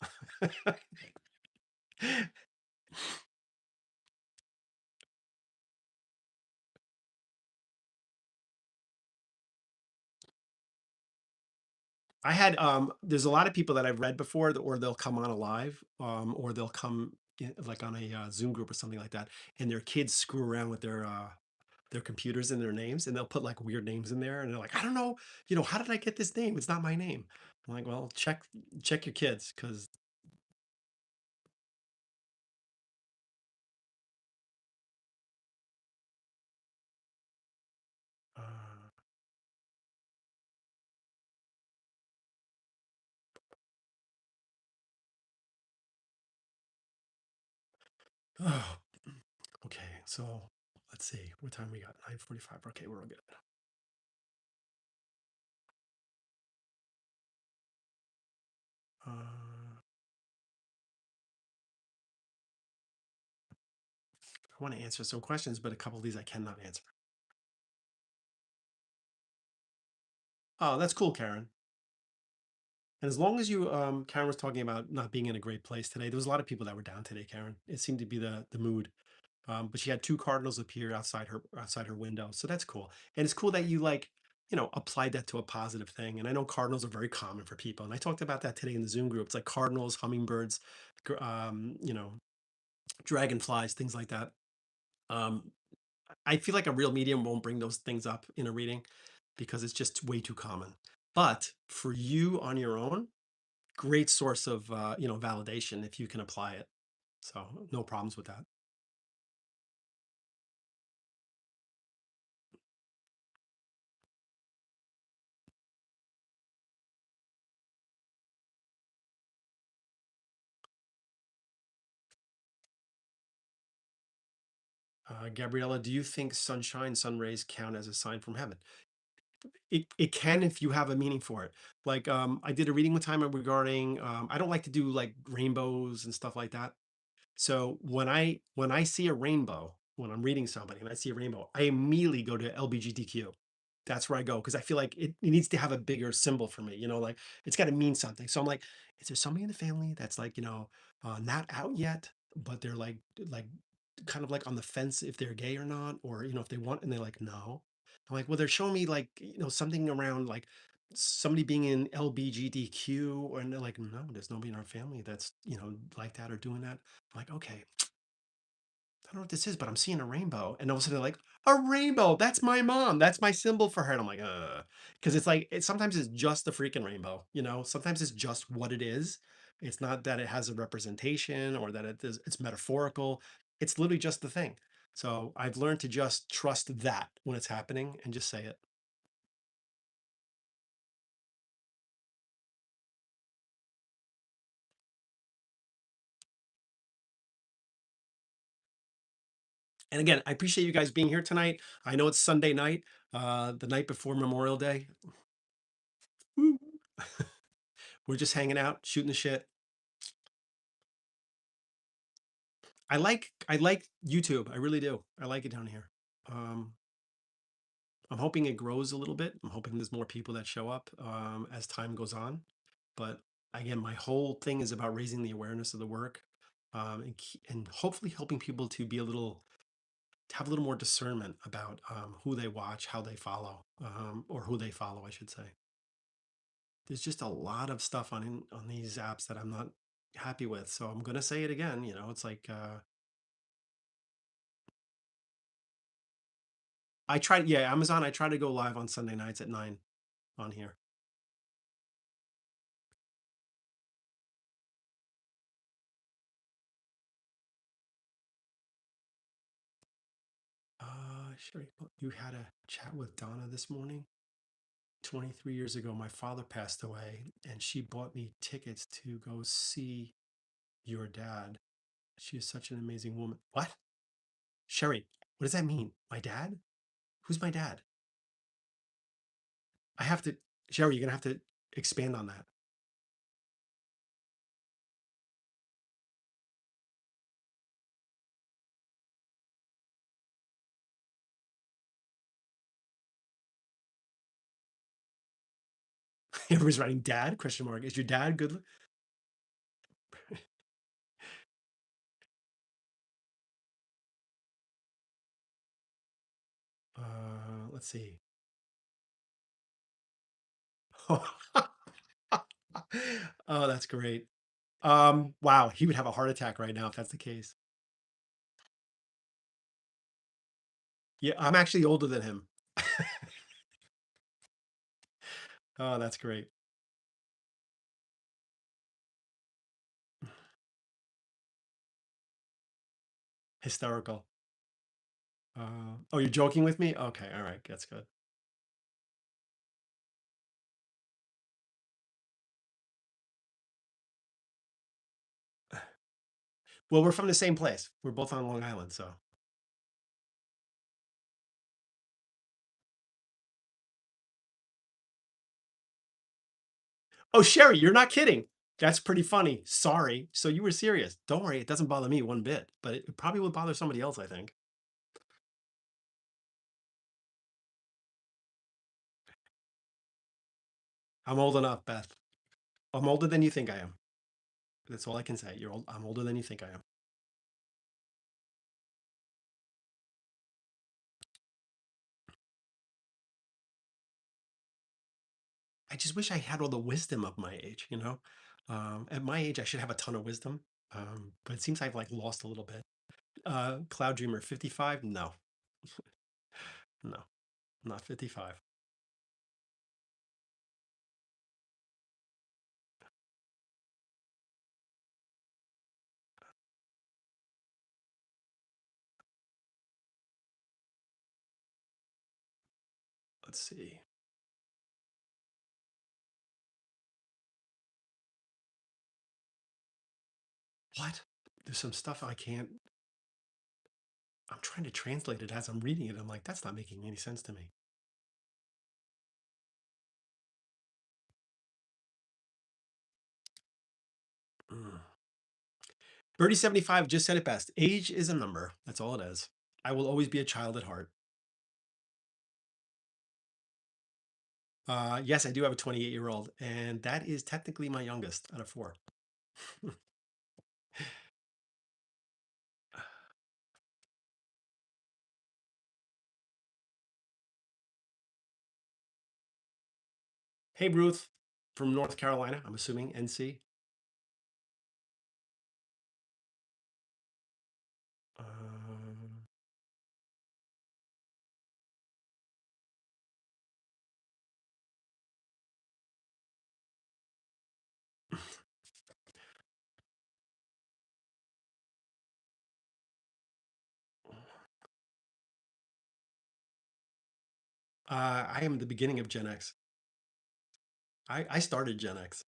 Speaker 1: I had there's a lot of people that I've read before that, or they'll come on a live, or they'll come like on a Zoom group or something like that, and their kids screw around with their computers and their names, and they'll put like weird names in there, and they're like, I don't know, how did I get this name? It's not my name. I'm like, well, check your kids, because uh, oh, okay, so let's see what time we got. 9:45. Okay, we're all good. Uh, I want to answer some questions, but a couple of these I cannot answer. Oh, that's cool, Karen. And as long as Karen was talking about not being in a great place today. There was a lot of people that were down today, Karen. It seemed to be the mood. But she had two cardinals appear outside her window, so that's cool. And it's cool that you like, applied that to a positive thing. And I know cardinals are very common for people, and I talked about that today in the Zoom group. It's like cardinals, hummingbirds, gr- um, you know, dragonflies, things like that. Um, I feel like a real medium won't bring those things up in a reading because it's just way too common. But for you on your own, great source of validation if you can apply it. So no problems with that. Gabriella, do you think sunshine, sun rays count as a sign from heaven? It can if you have a meaning for it. Like I did a reading one time regarding I don't like to do like rainbows and stuff like that. So when I see a rainbow, when I'm reading somebody and I see a rainbow, I immediately go to LBGTQ. That's where I go because I feel like it needs to have a bigger symbol for me. Like it's got to mean something. So I'm like, is there somebody in the family that's like not out yet, but they're like kind of like on the fence if they're gay or not, or if they want and they're like no. I'm like, well, they're showing me like something around like somebody being in LBGTQ, and they're like, no, there's nobody in our family that's like that or doing that. I'm like, okay, I don't know what this is, but I'm seeing a rainbow. And all of a sudden they're like, a rainbow. That's my mom. That's my symbol for her. And I'm like, because it's like, sometimes it's just the freaking rainbow. Sometimes it's just what it is. It's not that it has a representation or that it's metaphorical. It's literally just the thing. So I've learned to just trust that when it's happening and just say it. And again, I appreciate you guys being here tonight. I know it's Sunday night, the night before Memorial Day. Woo. We're just hanging out, shooting the shit. I like YouTube. I really do. I like it down here. Um, I'm hoping it grows a little bit. I'm hoping there's more people that show up as time goes on. But again, my whole thing is about raising the awareness of the work, and hopefully helping people to be to have a little more discernment about who they watch, how they follow, or who they follow, I should say. There's just a lot of stuff on these apps that I'm not happy with. So I'm gonna say it again. It's like I tried, yeah, Amazon. I try to go live on Sunday nights at 9 on here. Sherry, you had a chat with Donna this morning. 23 years ago, my father passed away, and she bought me tickets to go see your dad. She is such an amazing woman. What? Sherry, what does that mean? My dad? Who's my dad? I have to, Sherry, you're going to have to expand on that. Everybody's writing dad? Question mark. Is your dad good? Let's see. Oh, that's great. Wow, he would have a heart attack right now if that's the case. Yeah, I'm actually older than him. Oh, that's great. Hysterical. Oh, you're joking with me? Okay, all right, that's good. Well, we're from the same place. We're both on Long Island, so. Oh, Sherry, you're not kidding. That's pretty funny. Sorry. So you were serious. Don't worry, it doesn't bother me one bit, but it probably would bother somebody else, I think. I'm old enough, Beth. I'm older than you think I am. That's all I can say. You're old. I'm older than you think I am. I just wish I had all the wisdom of my age. At my age, I should have a ton of wisdom. But it seems I've like lost a little bit. Cloud Dreamer 55? No, no, not 55. Let's see. What? There's some stuff I can't. I'm trying to translate it as I'm reading it. I'm like, that's not making any sense to me. Mm. Birdie75 just said it best. Age is a number. That's all it is. I will always be a child at heart. Yes, I do have a 28-year-old, and that is technically my youngest out of four. Hey, Ruth from North Carolina. I'm assuming NC. Uh, I am the beginning of Gen X. I started Gen X.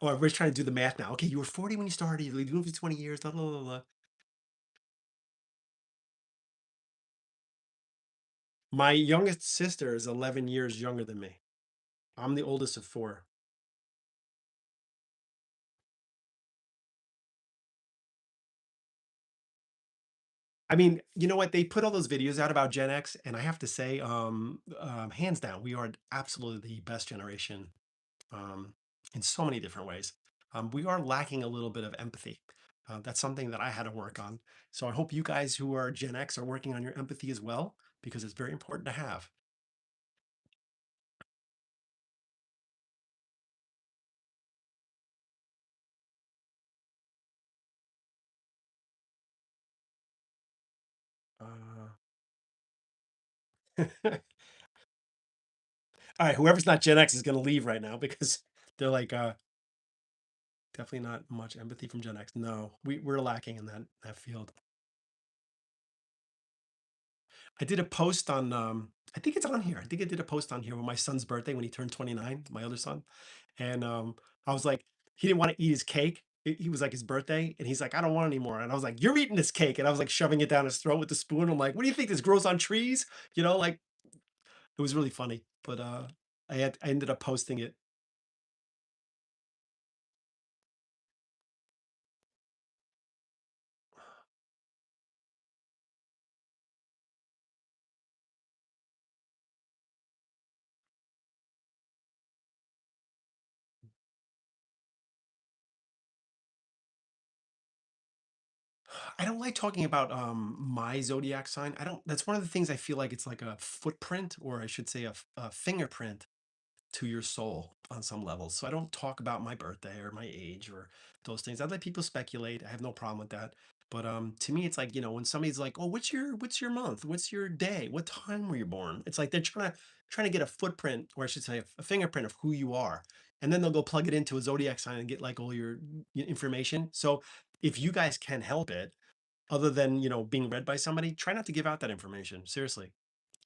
Speaker 1: Oh, everybody's trying to do the math now. Okay, you were 40 when you started. You moved for 20 years. Blah, blah, blah, blah. My youngest sister is 11 years younger than me. I'm the oldest of four. I mean, you know what? They put all those videos out about Gen X, and I have to say, hands down, we are absolutely the best generation um, in so many different ways. We are lacking a little bit of empathy. That's something that I had to work on. So I hope you guys who are Gen X are working on your empathy as well, because it's very important to have. Uh, all right, whoever's not Gen X is going to leave right now because they're like, definitely not much empathy from Gen X. No, we're lacking in that field. I did a post on I think it's on here. I think I did a post on here with my son's birthday when he turned 29, my other son. And I was like, he didn't want to eat his cake. He was like his birthday, and he's like, I don't want any more. And I was like, you're eating this cake. And I was like shoving it down his throat with the spoon. I'm like, what do you think? This grows on trees? You know, like it was really funny. But I ended up posting it. I don't like talking about my zodiac sign. I don't That's one of the things I feel like it's like a footprint, or I should say a fingerprint to your soul on some levels. So I don't talk about my birthday or my age or those things. I let people speculate. I have no problem with that. But to me, it's like, when somebody's like, "Oh, what's your month? What's your day? What time were you born?" It's like they're trying to get a footprint, or I should say, a fingerprint of who you are, and then they'll go plug it into a zodiac sign and get like all your information. So if you guys can help it, other than being read by somebody, try not to give out that information. Seriously,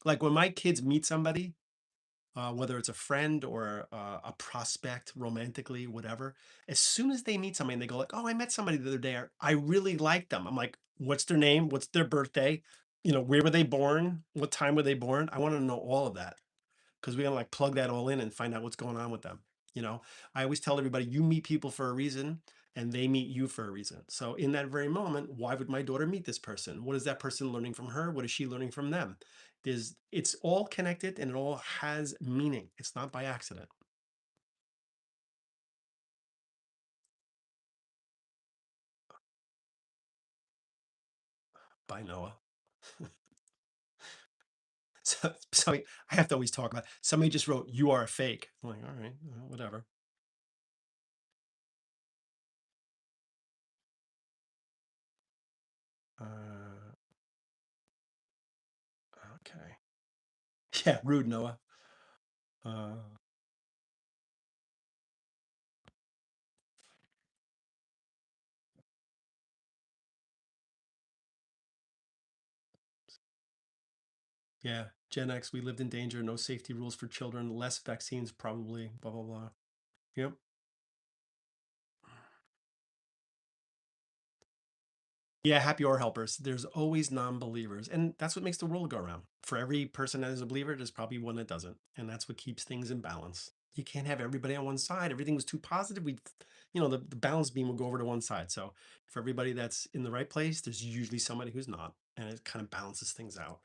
Speaker 1: like when my kids meet somebody, whether it's a friend or a prospect romantically, whatever. As soon as they meet somebody and they go like, "Oh, I met somebody the other day. I really like them." I'm like, "What's their name? What's their birthday? Where were they born? What time were they born?" I want to know all of that because we're gonna like plug that all in and find out what's going on with them. I always tell everybody, you meet people for a reason and they meet you for a reason. So in that very moment, why would my daughter meet this person? What is that person learning from her? What is she learning from them? It's all connected and it all has meaning. It's not by accident. By Noah. So I have to always talk about somebody just wrote, "You are a fake." I'm like, all right, whatever. Uh, okay. Yeah, rude Noah. Uh, yeah, Gen X, we lived in danger, no safety rules for children, less vaccines, probably, blah, blah, blah. Yep. Yeah, happy or helpers. There's always non-believers, and that's what makes the world go around. For every person that is a believer, there's probably one that doesn't, and that's what keeps things in balance. You can't have everybody on one side. Everything was too positive. The balance beam will go over to one side. So for everybody that's in the right place, there's usually somebody who's not, and it kind of balances things out.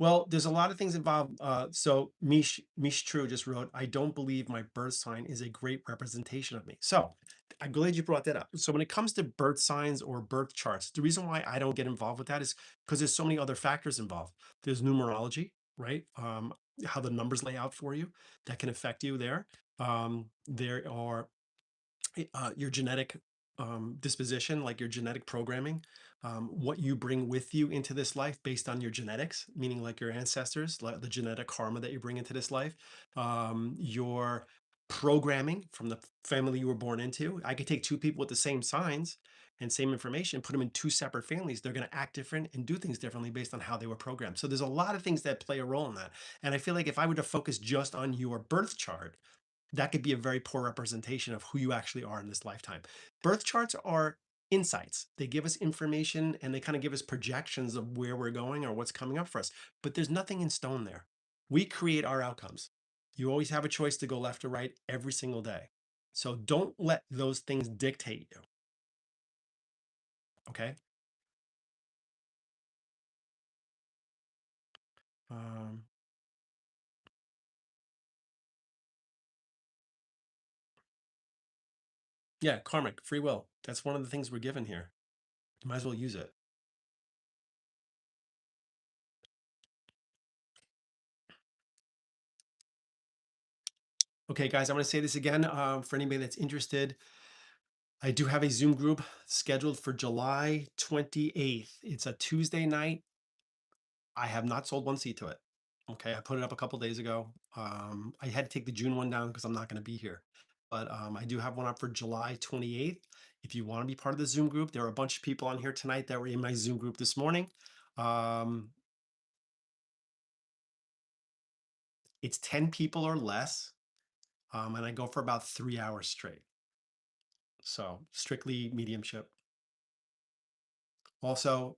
Speaker 1: Well, there's a lot of things involved. So Mish True just wrote, "I don't believe my birth sign is a great representation of me." So I'm glad you brought that up. So when it comes to birth signs or birth charts, the reason why I don't get involved with that is because there's so many other factors involved. There's numerology, right? How the numbers lay out for you that can affect you there. There are your genetic disposition, like your genetic programming, what you bring with you into this life based on your genetics, meaning like your ancestors, like the genetic karma that you bring into this life, your programming from the family you were born into. I could take two people with the same signs and same information, put them in two separate families. They're going to act different and do things differently based on how they were programmed. So there's a lot of things that play a role in that. And I feel like if I were to focus just on your birth chart, that could be a very poor representation of who you actually are in this lifetime. Birth charts are insights. They give us information and they kind of give us projections of where we're going or what's coming up for us. But there's nothing in stone there. We create our outcomes. You always have a choice to go left or right every single day. So don't let those things dictate you. Okay. Um, yeah, karmic, free will. That's one of the things we're given here. You might as well use it. Okay, guys, I'm going to say this again for anybody that's interested. I do have a Zoom group scheduled for July 28th. It's a Tuesday night. I have not sold one seat to it. Okay, I put it up a couple days ago. I had to take the June one down because I'm not going to be here. But I do have one up for July 28th. If you want to be part of the Zoom group, there are a bunch of people on here tonight that were in my Zoom group this morning. Um, it's 10 people or less, and I go for about 3 hours straight. So strictly mediumship. Also,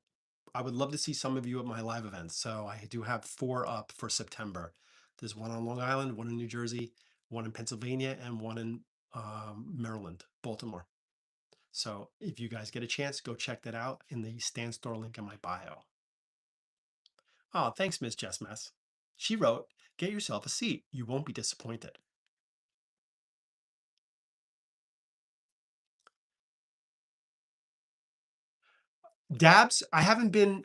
Speaker 1: I would love to see some of you at my live events. So I do have four up for September. There's one on Long Island, one in New Jersey, one in Pennsylvania, and one in Maryland, Baltimore. So if you guys get a chance, go check that out in the Stan Store link in my bio. Oh, thanks, Miss Jess Mess. She wrote, "Get yourself a seat. You won't be disappointed." Dabs, I haven't been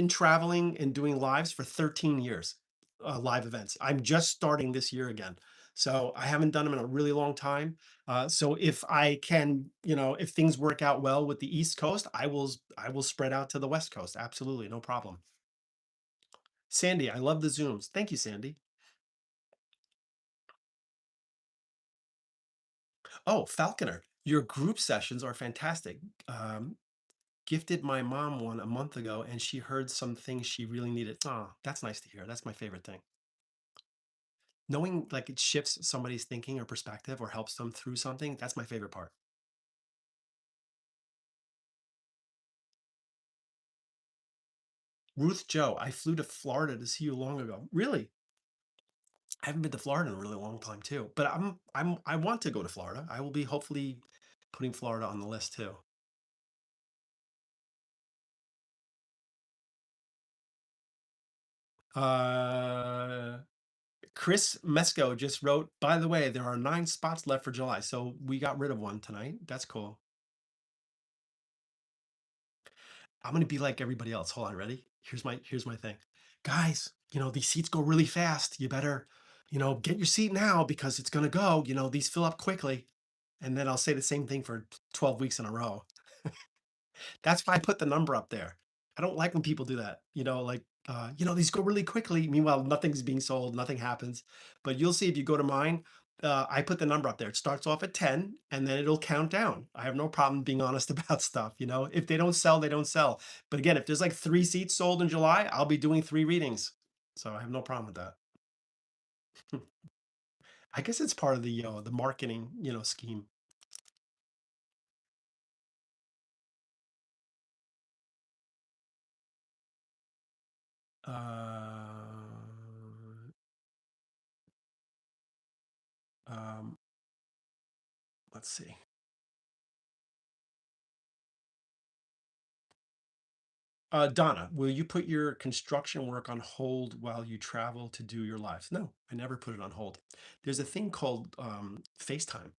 Speaker 1: traveling and doing lives for 13 years, live events. I'm just starting this year again. So I haven't done them in a really long time. So if I can, if things work out well with the East Coast, I will spread out to the West Coast. Absolutely, no problem. Sandy, I love the Zooms. Thank you, Sandy. Oh, Falconer, your group sessions are fantastic. Um, Gifted my mom one a month ago and she heard some things she really needed. Oh, that's nice to hear. That's my favorite thing. Knowing like it shifts somebody's thinking or perspective or helps them through something, that's my favorite part. Ruth Joe, I flew to Florida to see you long ago. Really? I haven't been to Florida in a really long time too. But I want to go to Florida. I will be hopefully putting Florida on the list too. Uh Chris Mesco just wrote, by the way, there are 9 spots left for July. So we got rid of one tonight. That's cool. I'm gonna be like everybody else. Hold on, ready? Here's my thing. Guys, these seats go really fast. You better, get your seat now because it's gonna go. These fill up quickly. And then I'll say the same thing for 12 weeks in a row. That's why I put the number up there. I don't like when people do that. Like, these go really quickly. Meanwhile, nothing's being sold, nothing happens. But you'll see if you go to mine, I put the number up there. It starts off at 10 and then it'll count down. I have no problem being honest about stuff. If they don't sell, they don't sell. But again, if there's like 3 seats sold in July, I'll be doing 3 readings. So I have no problem with that. I guess it's part of the marketing, scheme. Uh, um, let's see. Donna, will you put your construction work on hold while you travel to do your lives? No, I never put it on hold. There's a thing called FaceTime.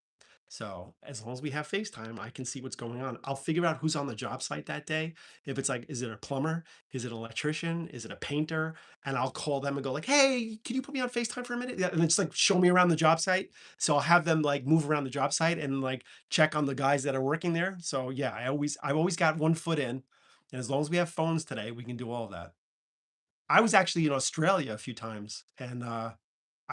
Speaker 1: So as long as we have FaceTime, I can see what's going on. I'll figure out who's on the job site that day. If it's like, is it a plumber? Is it an electrician? Is it a painter? And I'll call them and go like, hey, can you put me on FaceTime for a minute? Yeah, and it's like show me around the job site. So I'll have them like move around the job site and like check on the guys that are working there. So yeah, I've always got one foot in. And as long as we have phones today, we can do all of that. I was actually in Australia a few times and I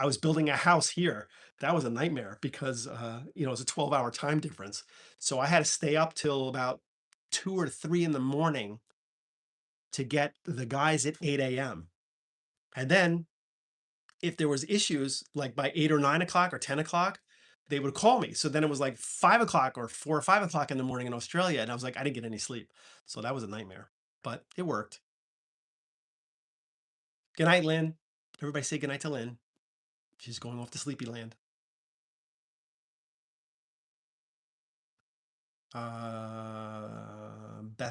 Speaker 1: was building a house here. That was a nightmare because it's a 12-hour time difference. So I had to stay up till about 2 or 3 in the morning to get the guys at 8 a.m. And then if there was issues like by 8 or 9 o'clock or 10 o'clock, they would call me. So then it was like 5 o'clock or 4 or 5 o'clock in the morning in Australia. And I was like, I didn't get any sleep. So that was a nightmare, but it worked. Good night, Lynn. Everybody say good night to Lynn. She's going off to sleepy land. Beth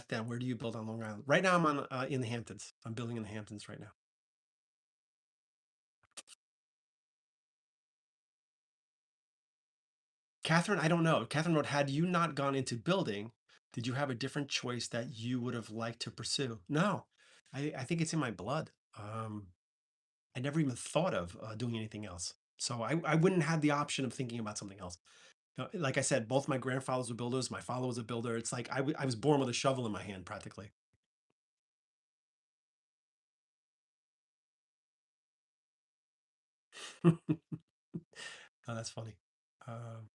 Speaker 1: down. Where do you build on Long Island? Right now, I'm on in the Hamptons. I'm building in the Hamptons right now. Catherine, I don't know. Catherine wrote, had you not gone into building, did you have a different choice that you would have liked to pursue? No, I think it's in my blood. I never even thought of doing anything else. So I wouldn't have the option of thinking about something else. Like I said, both my grandfathers were builders. My father was a builder. It's like I was born with a shovel in my hand practically. Oh, that's funny. Um,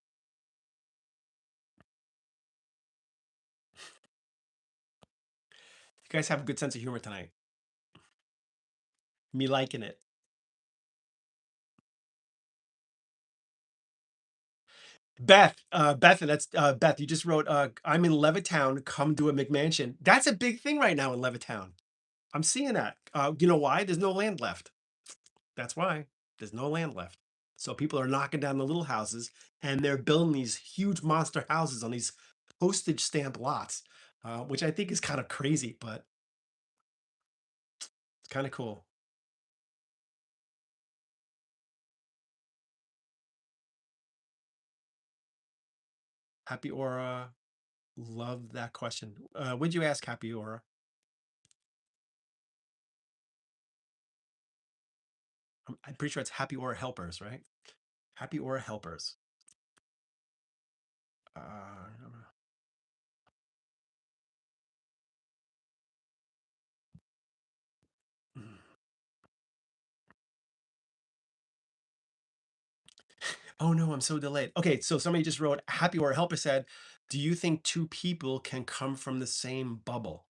Speaker 1: you guys have a good sense of humor tonight. Me liking it. Beth, that's Beth. You just wrote, "I'm in Levittown. Come do a McMansion." That's a big thing right now in Levittown. I'm seeing that. You know why? There's no land left. That's why there's no land left. So people are knocking down the little houses and they're building these huge monster houses on these postage stamp lots, which I think is kind of crazy, but it's kind of cool. Happy Aura, love that question. Would you ask Happy Aura? I'm pretty sure it's Happy Aura Helpers, right? Happy Aura Helpers. Uh, oh no, I'm so delayed. Okay, so somebody just wrote, Happy Aura Helper said, do you think two people can come from the same bubble?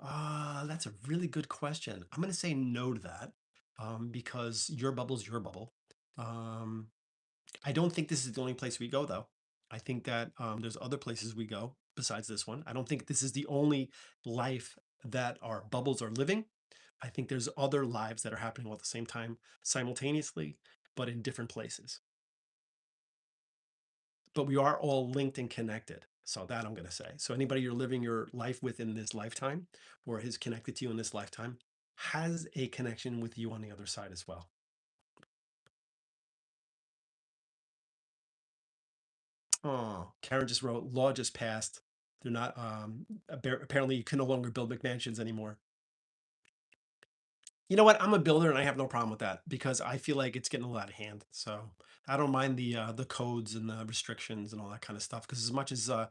Speaker 1: That's a really good question. I'm going to say no to that because your bubble's your bubble. Um, I don't think this is the only place we go, though. I think that there's other places we go besides this one. I don't think this is the only life that our bubbles are living. I think there's other lives that are happening all at the same time, simultaneously, but in different places. But we are all linked and connected. So that I'm going to say. So anybody you're living your life with in this lifetime or is connected to you in this lifetime has a connection with you on the other side as well. Oh, Karen just wrote, law just passed. They're not, apparently you can no longer build McMansions anymore. You know what? I'm a builder and I have no problem with that because I feel like it's getting a little out of hand. So I don't mind the codes and the restrictions and all that kind of stuff. Because as much as I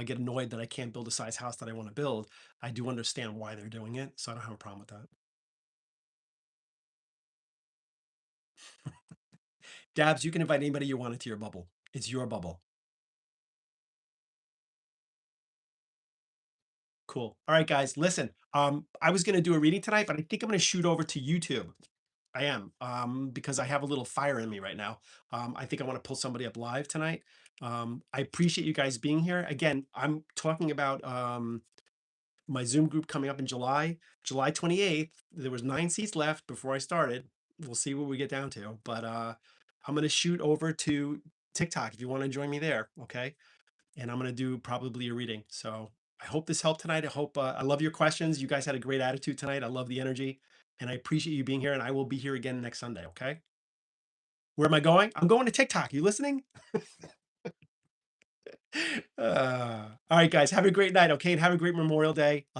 Speaker 1: get annoyed that I can't build a size house that I want to build, I do understand why they're doing it. So I don't have a problem with that. Dabs, you can invite anybody you want into your bubble. It's your bubble. Cool. All right, guys. Listen, I was gonna do a reading tonight, but I think I'm gonna shoot over to YouTube. I am, because I have a little fire in me right now. I think I want to pull somebody up live tonight. I appreciate you guys being here. Again, I'm talking about my Zoom group coming up in July, July 28th. There was 9 seats left before I started. We'll see what we get down to, but I'm going to shoot over to TikTok if you want to join me there. Okay. And I'm going to do probably a reading. So I hope this helped tonight. I hope I love your questions. You guys had a great attitude tonight. I love the energy and I appreciate you being here. And I will be here again next Sunday. Okay. Where am I going? I'm going to TikTok. You listening? All right, guys. Have a great night. Okay. And have a great Memorial Day. I'll talk